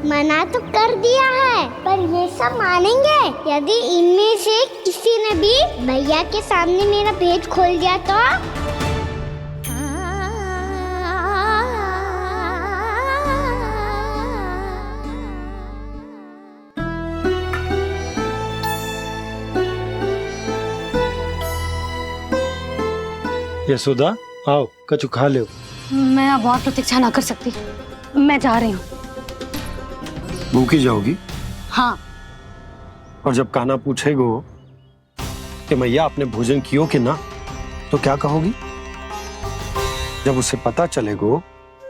मना तो कर दिया है, पर ये सब मानेंगे यदि इनमें से किसी ने भी भैया के सामने मेरा पेट खोल दिया तो? यशोदा, आओ कछु खा लो। मैं अब और प्रतीक्षा ना कर सकती, मैं जा रही हूँ। भूखी जाओगी? हाँ। और जब कान्हा पूछेगो कि मैया आपने भोजन कियो कि ना, तो क्या कहोगी? जब उसे पता चलेगो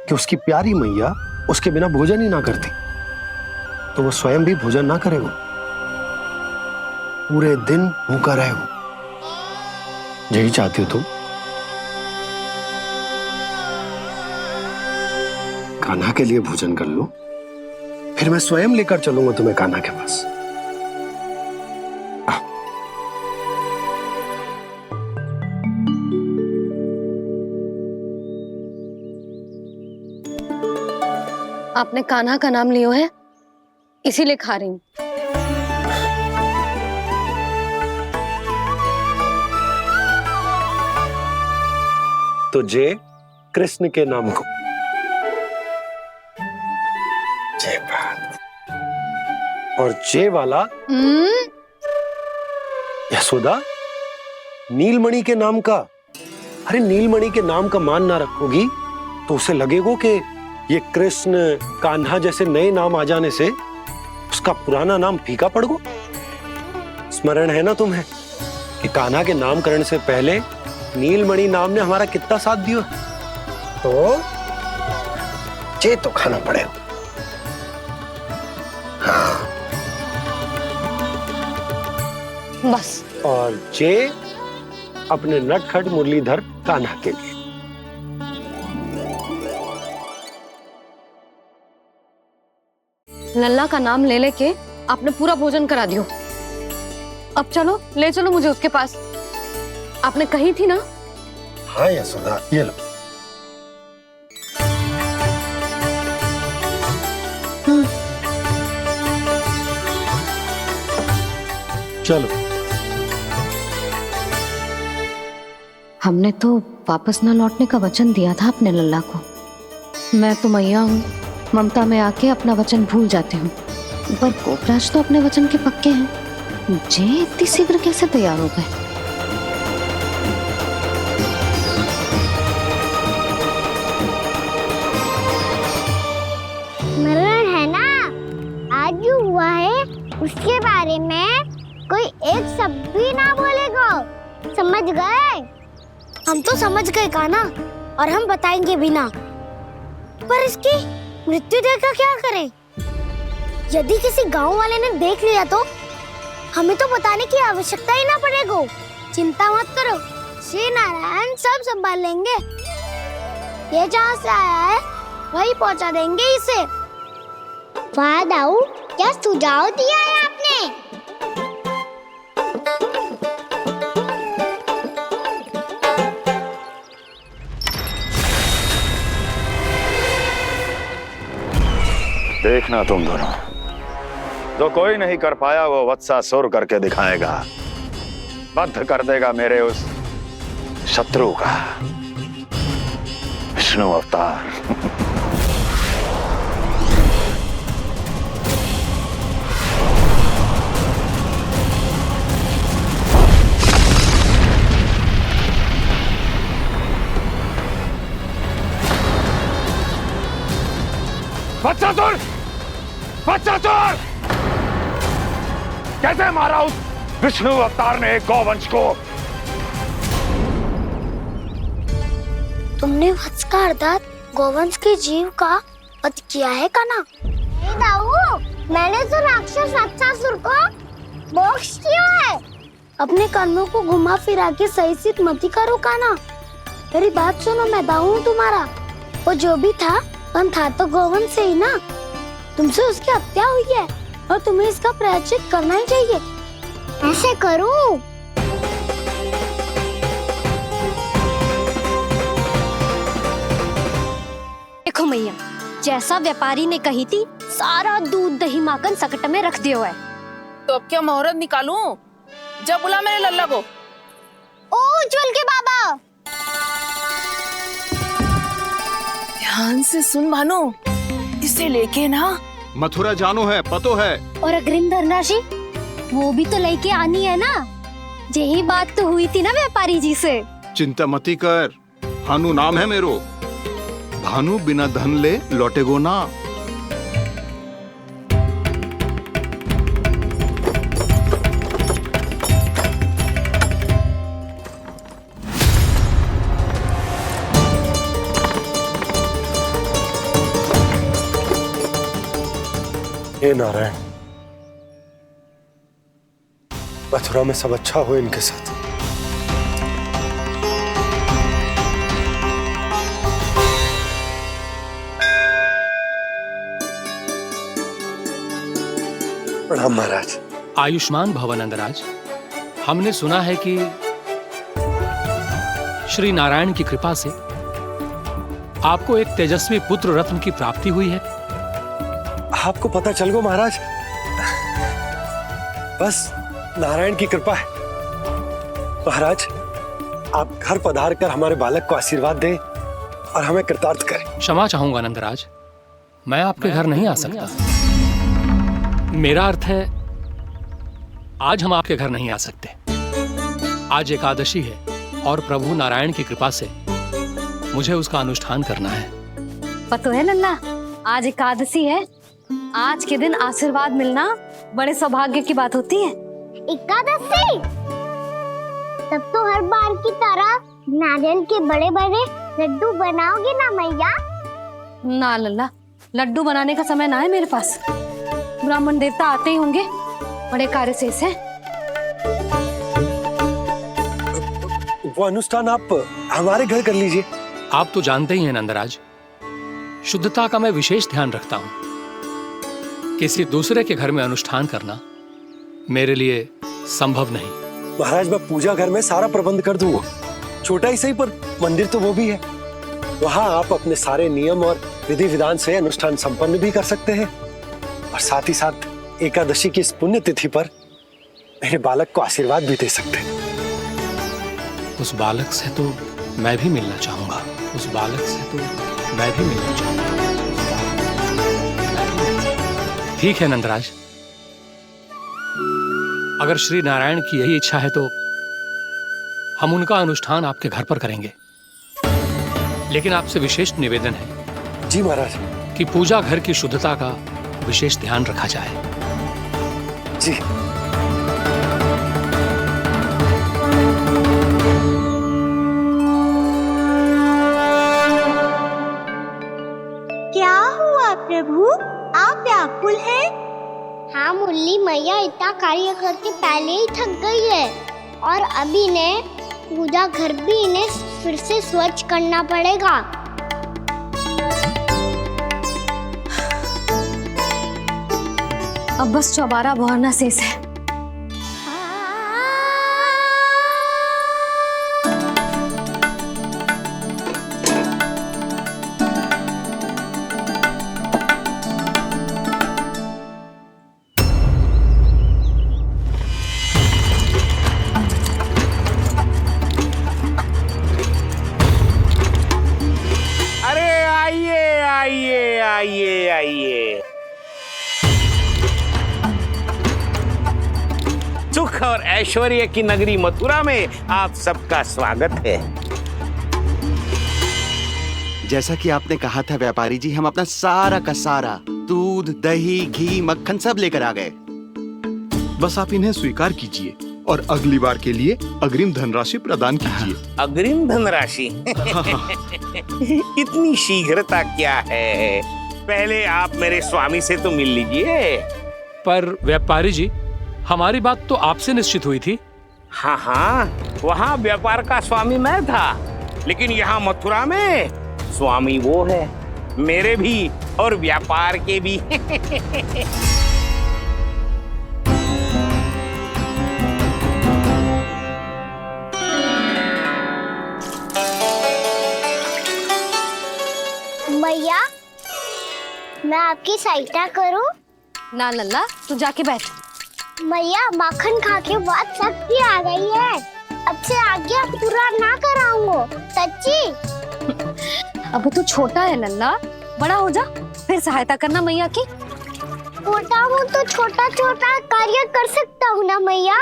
कि उसकी प्यारी मैया उसके बिना भोजन ही ना करती, तो वो स्वयं भी भोजन ना करेगो, पूरे दिन भूखा रहेगो। यही चाहती हो तुम? कान्हा के लिए भोजन कर लो, फिर मैं स्वयं लेकर चलूंगा तुम्हें कान्हा के पास। आपने कान्हा का नाम लियो है, इसीलिए खा रही हूँ। तो जय कृष्ण के नाम को। जय बात। और जय वाला यशोदा, नीलमणि के नाम का। अरे नीलमणि के नाम का मान ना रखोगी तो उसे लगेगा कि ये कृष्ण कान्हा जैसे नए नाम आ जाने से उसका पुराना नाम फीका पड़ गो। स्मरण है ना तुम्हें कि कान्हा के नामकरण से पहले नीलमणि नाम ने हमारा कितना साथ दिया? तो जे तो खाना पड़ेगा। हाँ। बस। और जे अपने नटखट मुरलीधर कान्हा के लिए। लल्ला का नाम ले लेके आपने पूरा भोजन करा दियो। अब चलो, ले चलो मुझे उसके पास। आपने कही थी ना? हाँ यशोदा, ये लो। चलो। हमने तो वापस ना लौटने का वचन दिया था अपने लल्ला को। मैं तो मैया हूँ, ममता में आके अपना वचन भूल जाती हूँ, पर गोपराज तो अपने वचन के पक्के हैं। जे इतनी शीघ्र कैसे तैयार हो गए? मरण है ना, आज जो हुआ है उसके बारे में कोई एक शब्द भी ना बोलेगा, समझ गए? हम तो समझ गए कान्हा, और हम बताएंगे भी ना। पर इसकी मृत्यु देखकर क्या करें? यदि किसी गांव वाले ने देख लिया तो हमें तो बताने की आवश्यकता ही ना पड़ेगा। चिंता मत करो, श्री नारायण सब संभाल लेंगे। ये जहाँ से आया है वही पहुँचा देंगे इसे। वाह दाऊ, क्या सुझाव दिया है आपने? देखना तुम दोनों, जो कोई नहीं कर पाया वो वत्सासुर करके दिखाएगा, बद्ध कर देगा मेरे उस शत्रु का विष्णु अवतार। वत्सासुर! वत्सासुर! कैसे मारा उस विष्णु अवतार ने गौवंश को? तुमने वत्स का अर्थात गौवंश के जीव का वध किया है कान्हा? नहीं दाऊ, मैंने तो राक्षस वत्सासुर को मोक्ष किया है। अपने कर्मों को घुमा फिरा के सही सिद्ध मत करो कान्हा। मेरी बात सुनो, मैं दाऊ हूँ तुम्हारा। वो जो भी था पण था तो गौवंश से ही ना। तुमसे उसकी हत्या हुई है और तुम्हें इसका प्रायश्चित करना ही चाहिए। ऐसे करूं? देखो मैया, जैसा व्यापारी ने कही थी सारा दूध दही माखन सकट में रख दियो है। तो अब क्या मुहूर्त निकालूं? जब बुला मेरे लल्ला को। ओ उज्जवल के बाबा, ध्यान से सुन भानु, इसे लेके ना मथुरा जानो है, पतो है। और अग्रिम धनराशि वो भी तो लेके आनी है ना। यही बात तो हुई थी ना व्यापारी जी से। चिंता मती कर, भानु नाम है मेरो। भानु बिना धन ले लौटेगो ना। हे नारायण, मथुरा में सब अच्छा हो इनके साथ। प्रणाम महाराज। आयुष्मान भव नंदराज। हमने सुना है कि श्री नारायण की कृपा से आपको एक तेजस्वी पुत्र रत्न की प्राप्ति हुई है। आपको पता चल गो महाराज, बस नारायण की कृपा है। महाराज, आप घर पधार कर हमारे बालक को आशीर्वाद दें और हमें कृतार्थ करें। क्षमा चाहूंगा नंदराज, मैं आपके घर नहीं आ सकता। मेरा अर्थ है आज हम आपके घर नहीं आ सकते। आज एकादशी है और प्रभु नारायण की कृपा से मुझे उसका अनुष्ठान करना है। पता है लल्ला, आज एकादशी है। आज के दिन आशीर्वाद मिलना बड़े सौभाग्य की बात होती है। एकादशी? तब तो हर बार की तरह नारियल के बड़े बड़े लड्डू बनाओगे ना मैया? ना लल्ला, लड्डू बनाने का समय ना है मेरे पास। ब्राह्मण देवता आते ही होंगे, बड़े कार्य शेष हैं। वो अनुष्ठान आप हमारे घर कर लीजिए। आप तो जानते ही हैं नंदराज, शुद्धता का मैं विशेष ध्यान रखता हूं। किसी दूसरे के घर में अनुष्ठान करना मेरे लिए संभव नहीं। महाराज, मैं पूजा घर में सारा प्रबंध कर दूंगा। छोटा ही सही पर मंदिर तो वो भी है। वहां आप अपने सारे नियम और विधि विधान से अनुष्ठान संपन्न भी कर सकते हैं और साथ ही साथ एकादशी की इस पुण्य तिथि पर मेरे बालक को आशीर्वाद भी दे सकते हैं। उस बालक से तो मैं भी मिलना चाहूंगा। उस बालक से तो मैं भी मिलना चाहूंगा। ठीक है नंदराज, अगर श्री नारायण की यही इच्छा है तो हम उनका अनुष्ठान आपके घर पर करेंगे। लेकिन आपसे विशेष निवेदन है। जी महाराज। कि पूजा घर की शुद्धता का विशेष ध्यान रखा जाए। जी। क्या हुआ प्रभु, आप व्याकुल हैं? हाँ मुरली मैया इतना कार्य करके पहले ही थक गई है और अभी इन्हें पूजा घर भी इन्हें फिर से स्वच्छ करना पड़ेगा। अब बस चौबारा बहारना शेष है। आइए। सुख और ऐश्वर्य की नगरी मथुरा में आप सबका स्वागत है। जैसा कि आपने कहा था व्यापारी जी, हम अपना सारा का सारा दूध, दही, घी, मक्खन सब लेकर आ गए। बस आप इन्हें स्वीकार कीजिए और अगली बार के लिए अग्रिम धनराशि प्रदान कीजिए। अग्रिम धनराशि? इतनी शीघ्रता क्या है? पहले आप मेरे स्वामी से तो मिल लीजिए। पर व्यापारी जी, हमारी बात तो आपसे निश्चित हुई थी। हाँ हाँ, वहाँ व्यापार का स्वामी मैं था, लेकिन यहाँ मथुरा में स्वामी वो है, मेरे भी और व्यापार के भी। मैया, मैं आपकी सहायता करूं? ना लल्ला, तू जाके बैठ। मैया, माखन खा के बहुत शक्ति आ गई है। अब से आगे पूरा ना कराऊंगा, सच्ची। अब तू छोटा है लल्ला, बड़ा हो जा फिर सहायता करना मैया की। छोटा हूँ तो छोटा छोटा कार्य कर सकता हूँ ना मैया।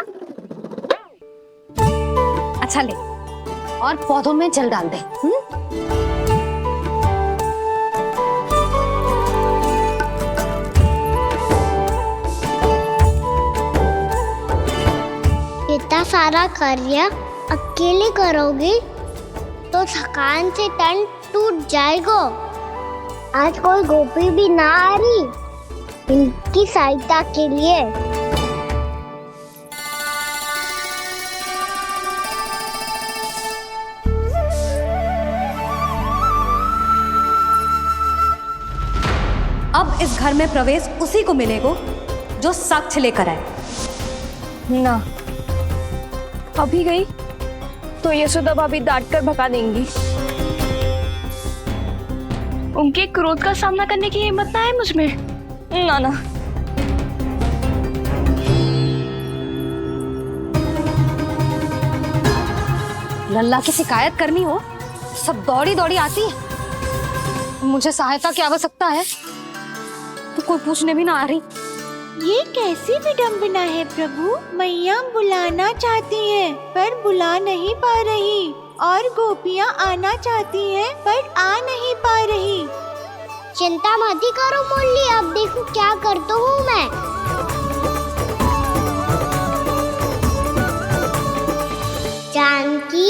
अच्छा ले, और पौधों में जल डाल दे। इतना सारा कार्य अकेले करोगी तो थकान से तन टूट जाएगा। आज कोई गोपी भी ना आ रही इनकी सहायता के लिए। अब इस घर में प्रवेश उसी को मिलेगा जो साक्ष्य लेकर आए। ना, अभी गई तो यशोदा भाभी डांट कर भगा देंगी। उनके क्रोध का सामना करने की हिम्मत ना है मुझ में। ना ना। लल्ला की शिकायत करनी हो सब दौड़ी दौड़ी आती है। मुझे सहायता की आवश्यकता है तो कोई पूछने भी ना आ रही। ये कैसी विडंबना है प्रभु। मैया बुलाना चाहती हैं पर बुला नहीं पा रही, और गोपियाँ आना चाहती हैं पर आ नहीं पा रही। चिंता मत करो मुरली, अब देखो क्या करता हूँ मैं। जानकी,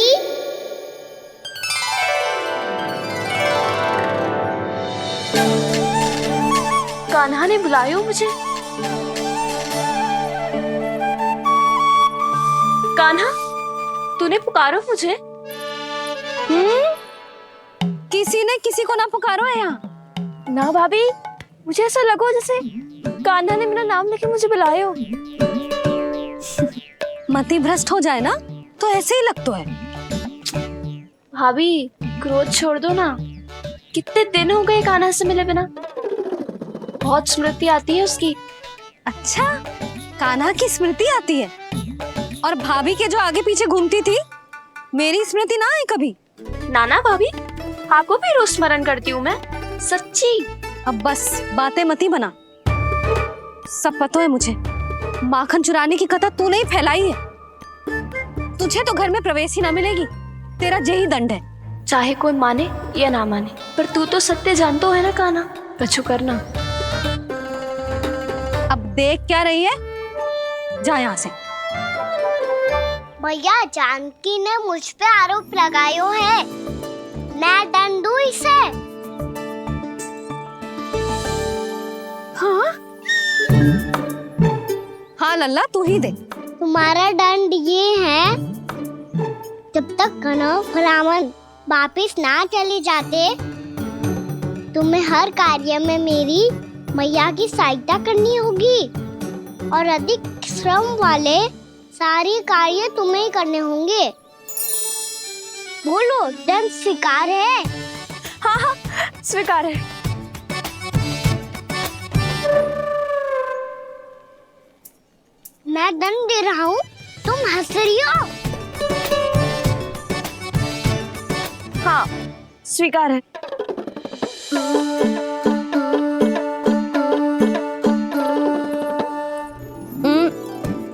कान्हा ने बुलाया मुझे। कान्हा, तूने पुकारो मुझे। किसी ने किसी को ना पुकारो है यहाँ। ना भाभी, मुझे ऐसा लगो जैसे कान्हा ने मेरा नाम लेके मुझे बुलाया हो। मति भ्रष्ट हो जाए ना तो ऐसे ही लगता है। भाभी, क्रोध छोड़ दो ना। कितने दिन हो गए कान्हा से मिले बिना। बहुत स्मृति आती है उसकी। अच्छा, कान्हा की स्मृति आती है? और भाभी के जो आगे पीछे घूमती थी, मेरी स्मृति ना है कभी? नाना भाभी, आपको भी रोज स्मरण करती हूँ मैं, सच्ची। अब बस बातें मत ही बना। सब पता है मुझे। माखन चुराने की कथा तूने ही फैलाई है। तुझे तो घर में प्रवेश ही ना मिलेगी। तेरा यही दंड है। चाहे कोई माने या ना माने, पर तू तो सत्य जानतो है ना कान्हा। कछु करना। अब देख क्या रही है, जा यहाँ से। भैया, जानकी ने मुझ पे आरोप लगायो है, मैं दंड दूं इसे। हाँ हाँ लल्ला, तू ही दे। तुम्हारा दंड ये है, जब तक कनव ब्राह्मण वापिस ना चले जाते, तुम्हें हर कार्य में मेरी मैया की सहायता करनी होगी, और अधिक श्रम वाले सारे कार्य तुम्हें ही करने होंगे। बोलो, दंड स्वीकार है? हाँ हाँ, स्वीकार है। मैं दंड दे रहा हूँ, तुम हंस रही हो? हाँ, स्वीकार है।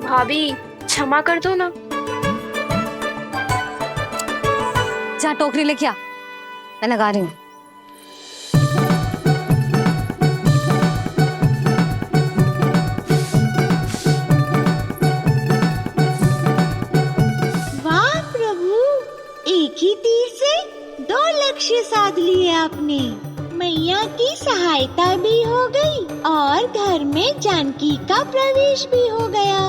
भाभी, क्षमा कर दो ना। जा टोकरी लेके आ, मैं लगा रही हूँ। बांध लिए आपने। मैया की सहायता भी हो गई और घर में जानकी का प्रवेश भी हो गया।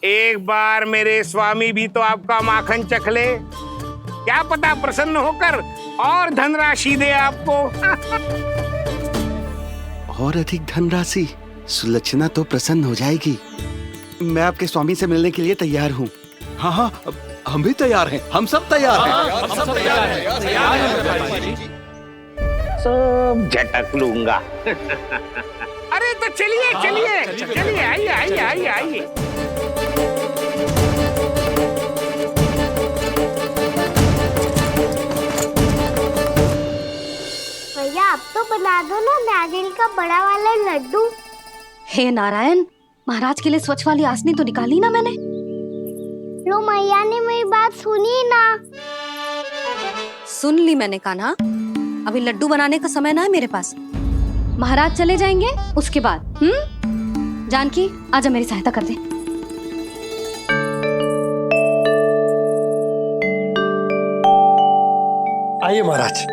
एक बार मेरे स्वामी भी तो आपका माखन चख ले, क्या पता प्रसन्न होकर और धनराशि दे आपको। और अधिक धनराशि? सुलक्षणा तो प्रसन्न हो जाएगी। मैं आपके स्वामी से मिलने के लिए तैयार हूँ। हाँ हाँ, हम भी तैयार हैं, हम सब तैयार हैं। हम सब तैयार हैं। सब झटक लूंगा। अरे तो चलिए चलिए चलिए, आइए आइए आइए आइए। भैया आप तो बना दो ना नारियल का बड़ा वाला लड्डू। हे नारायण, महाराज के लिए स्वच्छ वाली आसनी तो निकाली ना मैंने। लो मैया ने मेरी बात सुनी ना। सुन ली मैंने कान्हा, अभी लड्डू बनाने का समय ना है मेरे पास। महाराज चले जाएंगे उसके बाद। जानकी आजा मेरी सहायता कर दे। आइए महाराज,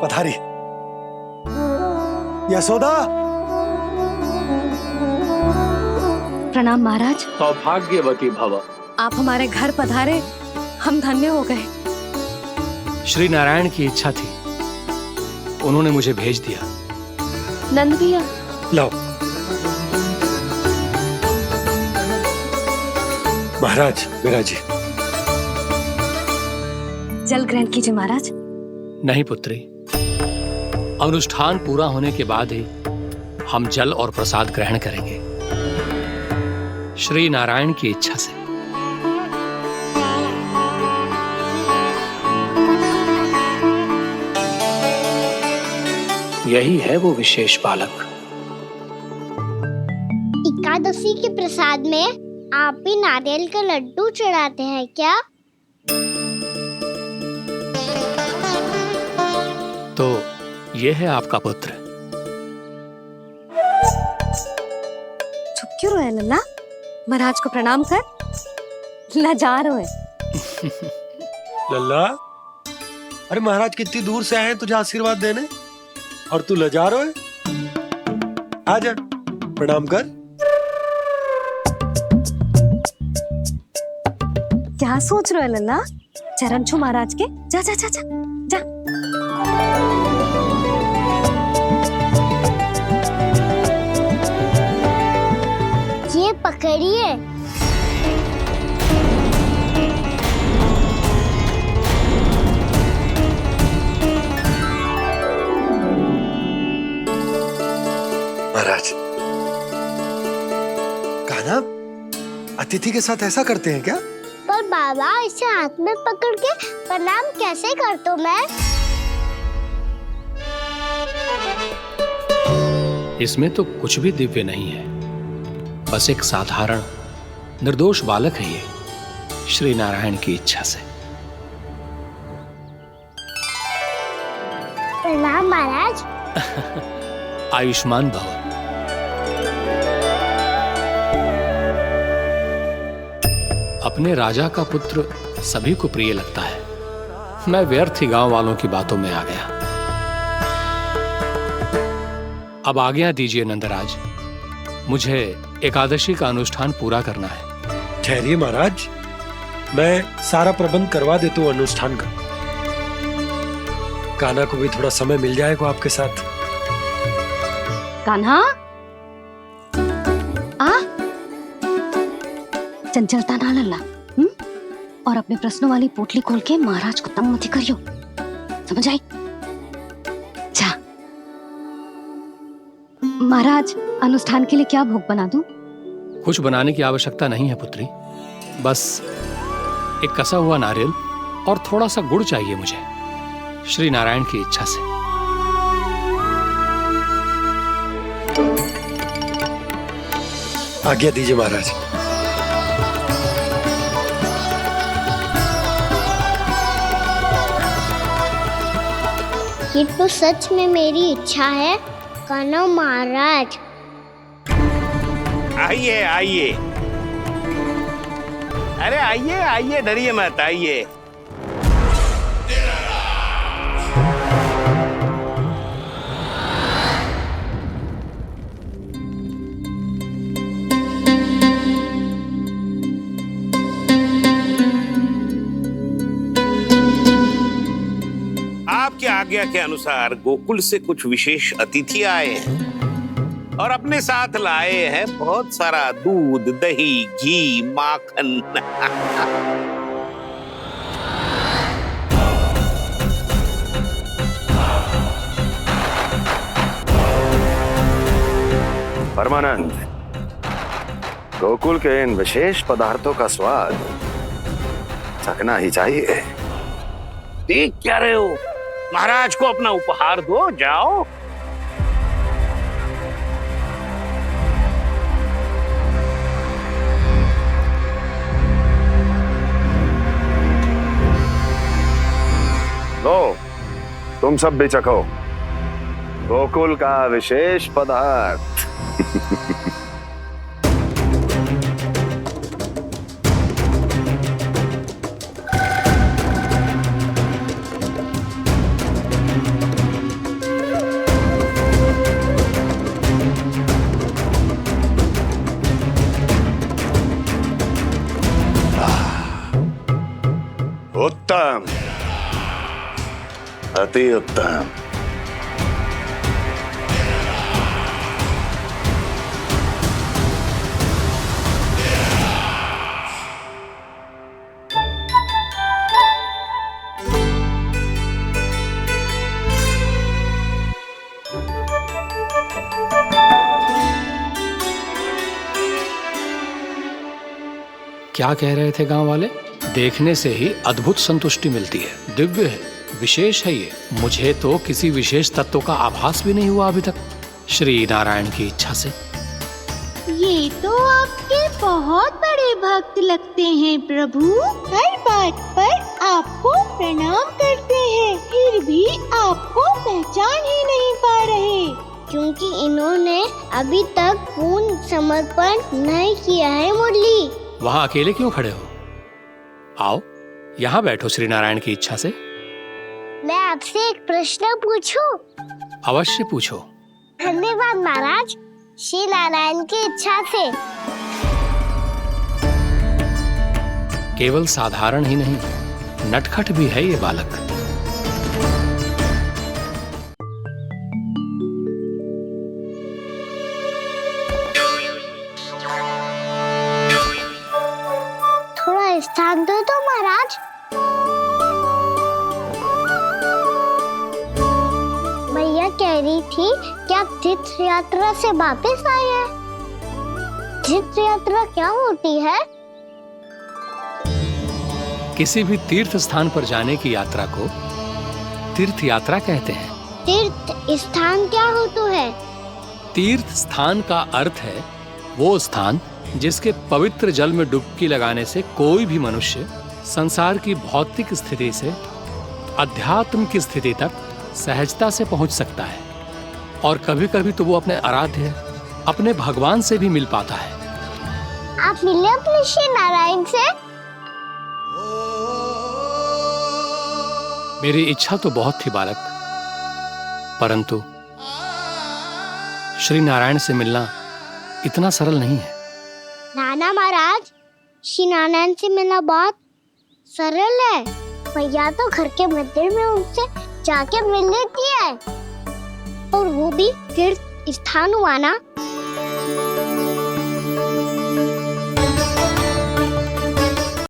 पधारी। यशोदा। प्रणाम महाराज। सौभाग्यवती भव। आप हमारे घर पधारे, हम धन्य हो गए। श्री नारायण की इच्छा थी, उन्होंने मुझे भेज दिया। नंद भैया लाओ। महाराज विराजी। जल ग्रहण कीजिए महाराज। नहीं पुत्री, अनुष्ठान पूरा होने के बाद ही हम जल और प्रसाद ग्रहण करेंगे, श्री नारायण की इच्छा से। यही है वो विशेष बालक। एकादशी के प्रसाद में आप भी नारियल का लड्डू चढ़ाते हैं क्या? तो ये है आपका पुत्र। चुप क्यों रोए लल्ला? महाराज को प्रणाम कर। लाजा रोए। लल्ला, अरे महाराज कितनी दूर से आए हैं तुझे आशीर्वाद देने, और तू लजा रहा है? आजा प्रणाम कर। क्या सोच रहे हो लल्ला? चरण छू महाराज के। जा जा जा जा जा। ये पकड़िए। महाराज, कान्हा, अतिथि के साथ ऐसा करते हैं क्या? पर बाबा, इसे हाथ में पकड़ के प्रणाम कैसे करता हूँ मैं? इसमें तो कुछ भी दिव्य नहीं है, बस एक साधारण निर्दोष बालक है ये, श्री नारायण की इच्छा से। प्रणाम महाराज। आयुष्मान भव। अपने राजा का पुत्र सभी को प्रिय लगता है। मैं व्यर्थ ही गांव वालों की बातों में आ गया। अब आज्ञा दीजिए नंदराज, मुझे एकादशी का अनुष्ठान पूरा करना है। ठहरिए महाराज, मैं सारा प्रबंध करवा देता हूँ अनुष्ठान का। कान्हा को भी थोड़ा समय मिल जाएगा आपके साथ। कान्हा, आ चंचलता ना लल्ला। और अपने प्रश्नों वाली पोटली खोल के महाराज को तंग मत करियो, समझ आई? जा। महाराज, अनुष्ठान के लिए क्या भोग बना दूं? कुछ बनाने की आवश्यकता नहीं है पुत्री, बस एक कसा हुआ नारियल और थोड़ा सा गुड़ चाहिए मुझे, श्री नारायण की इच्छा से। आज्ञा दीजिए महाराज। ये तो सच में मेरी इच्छा है कान्हा महाराज। आइए आइए। अरे आइए आइए, डरिए मत, आइए। आपकी आज्ञा के अनुसार गोकुल से कुछ विशेष अतिथि आए हैं और अपने साथ लाए हैं बहुत सारा दूध, दही, घी, माखन। परमानंद, गोकुल के इन विशेष पदार्थों का स्वाद चखना ही चाहिए। देख क्या रहे हो? महाराज को अपना उपहार दो, जाओ। लो, तुम सब भी चखो गोकुल का विशेष पदार्थ। उत्तम, अति उत्तम। क्या कह रहे थे गांव वाले? देखने से ही अद्भुत संतुष्टि मिलती है, दिव्य है, विशेष है ये। मुझे तो किसी विशेष तत्व का आभास भी नहीं हुआ अभी तक, श्री नारायण की इच्छा से। ये तो आपके बहुत बड़े भक्त लगते हैं प्रभु। हर बात पर आपको प्रणाम करते हैं, फिर भी आपको पहचान ही नहीं पा रहे। क्योंकि इन्होंने अभी तक पूर्ण समर्पण नहीं किया है मुरली। वहाँ अकेले क्यों खड़े हो? आओ यहाँ बैठो श्री नारायण की इच्छा से। मैं आपसे एक प्रश्न पूछूं? अवश्य पूछो। धन्यवाद महाराज, श्री नारायण की इच्छा से। केवल साधारण ही नहीं, नटखट भी है ये बालक। थोड़ा स्थान दो तो महाराज। भैया कह रही थी कि आप तीर्थ यात्रा से वापस आए हैं। तीर्थ यात्रा क्या होती है? किसी भी तीर्थ स्थान पर जाने की यात्रा को तीर्थ यात्रा कहते हैं। तीर्थ स्थान क्या होता है? तीर्थ स्थान का अर्थ है वो स्थान जिसके पवित्र जल में डुबकी लगाने से कोई भी मनुष्य संसार की भौतिक स्थिति से अध्यात्म की स्थिति तक सहजता से पहुंच सकता है, और कभी कभी तो वो अपने आराध्य, अपने भगवान से भी मिल पाता है। आप मिले अपने श्री नारायण से? मेरी इच्छा तो बहुत थी बालक, परंतु श्री नारायण से मिलना इतना सरल नहीं है। नाना महाराज, श्री नारायण से मिलना बहुत सरल है। भैया तो घर के मंदिर में उनसे जाके मिल लेती है, और वो भी तीर्थ स्थान हुआ ना।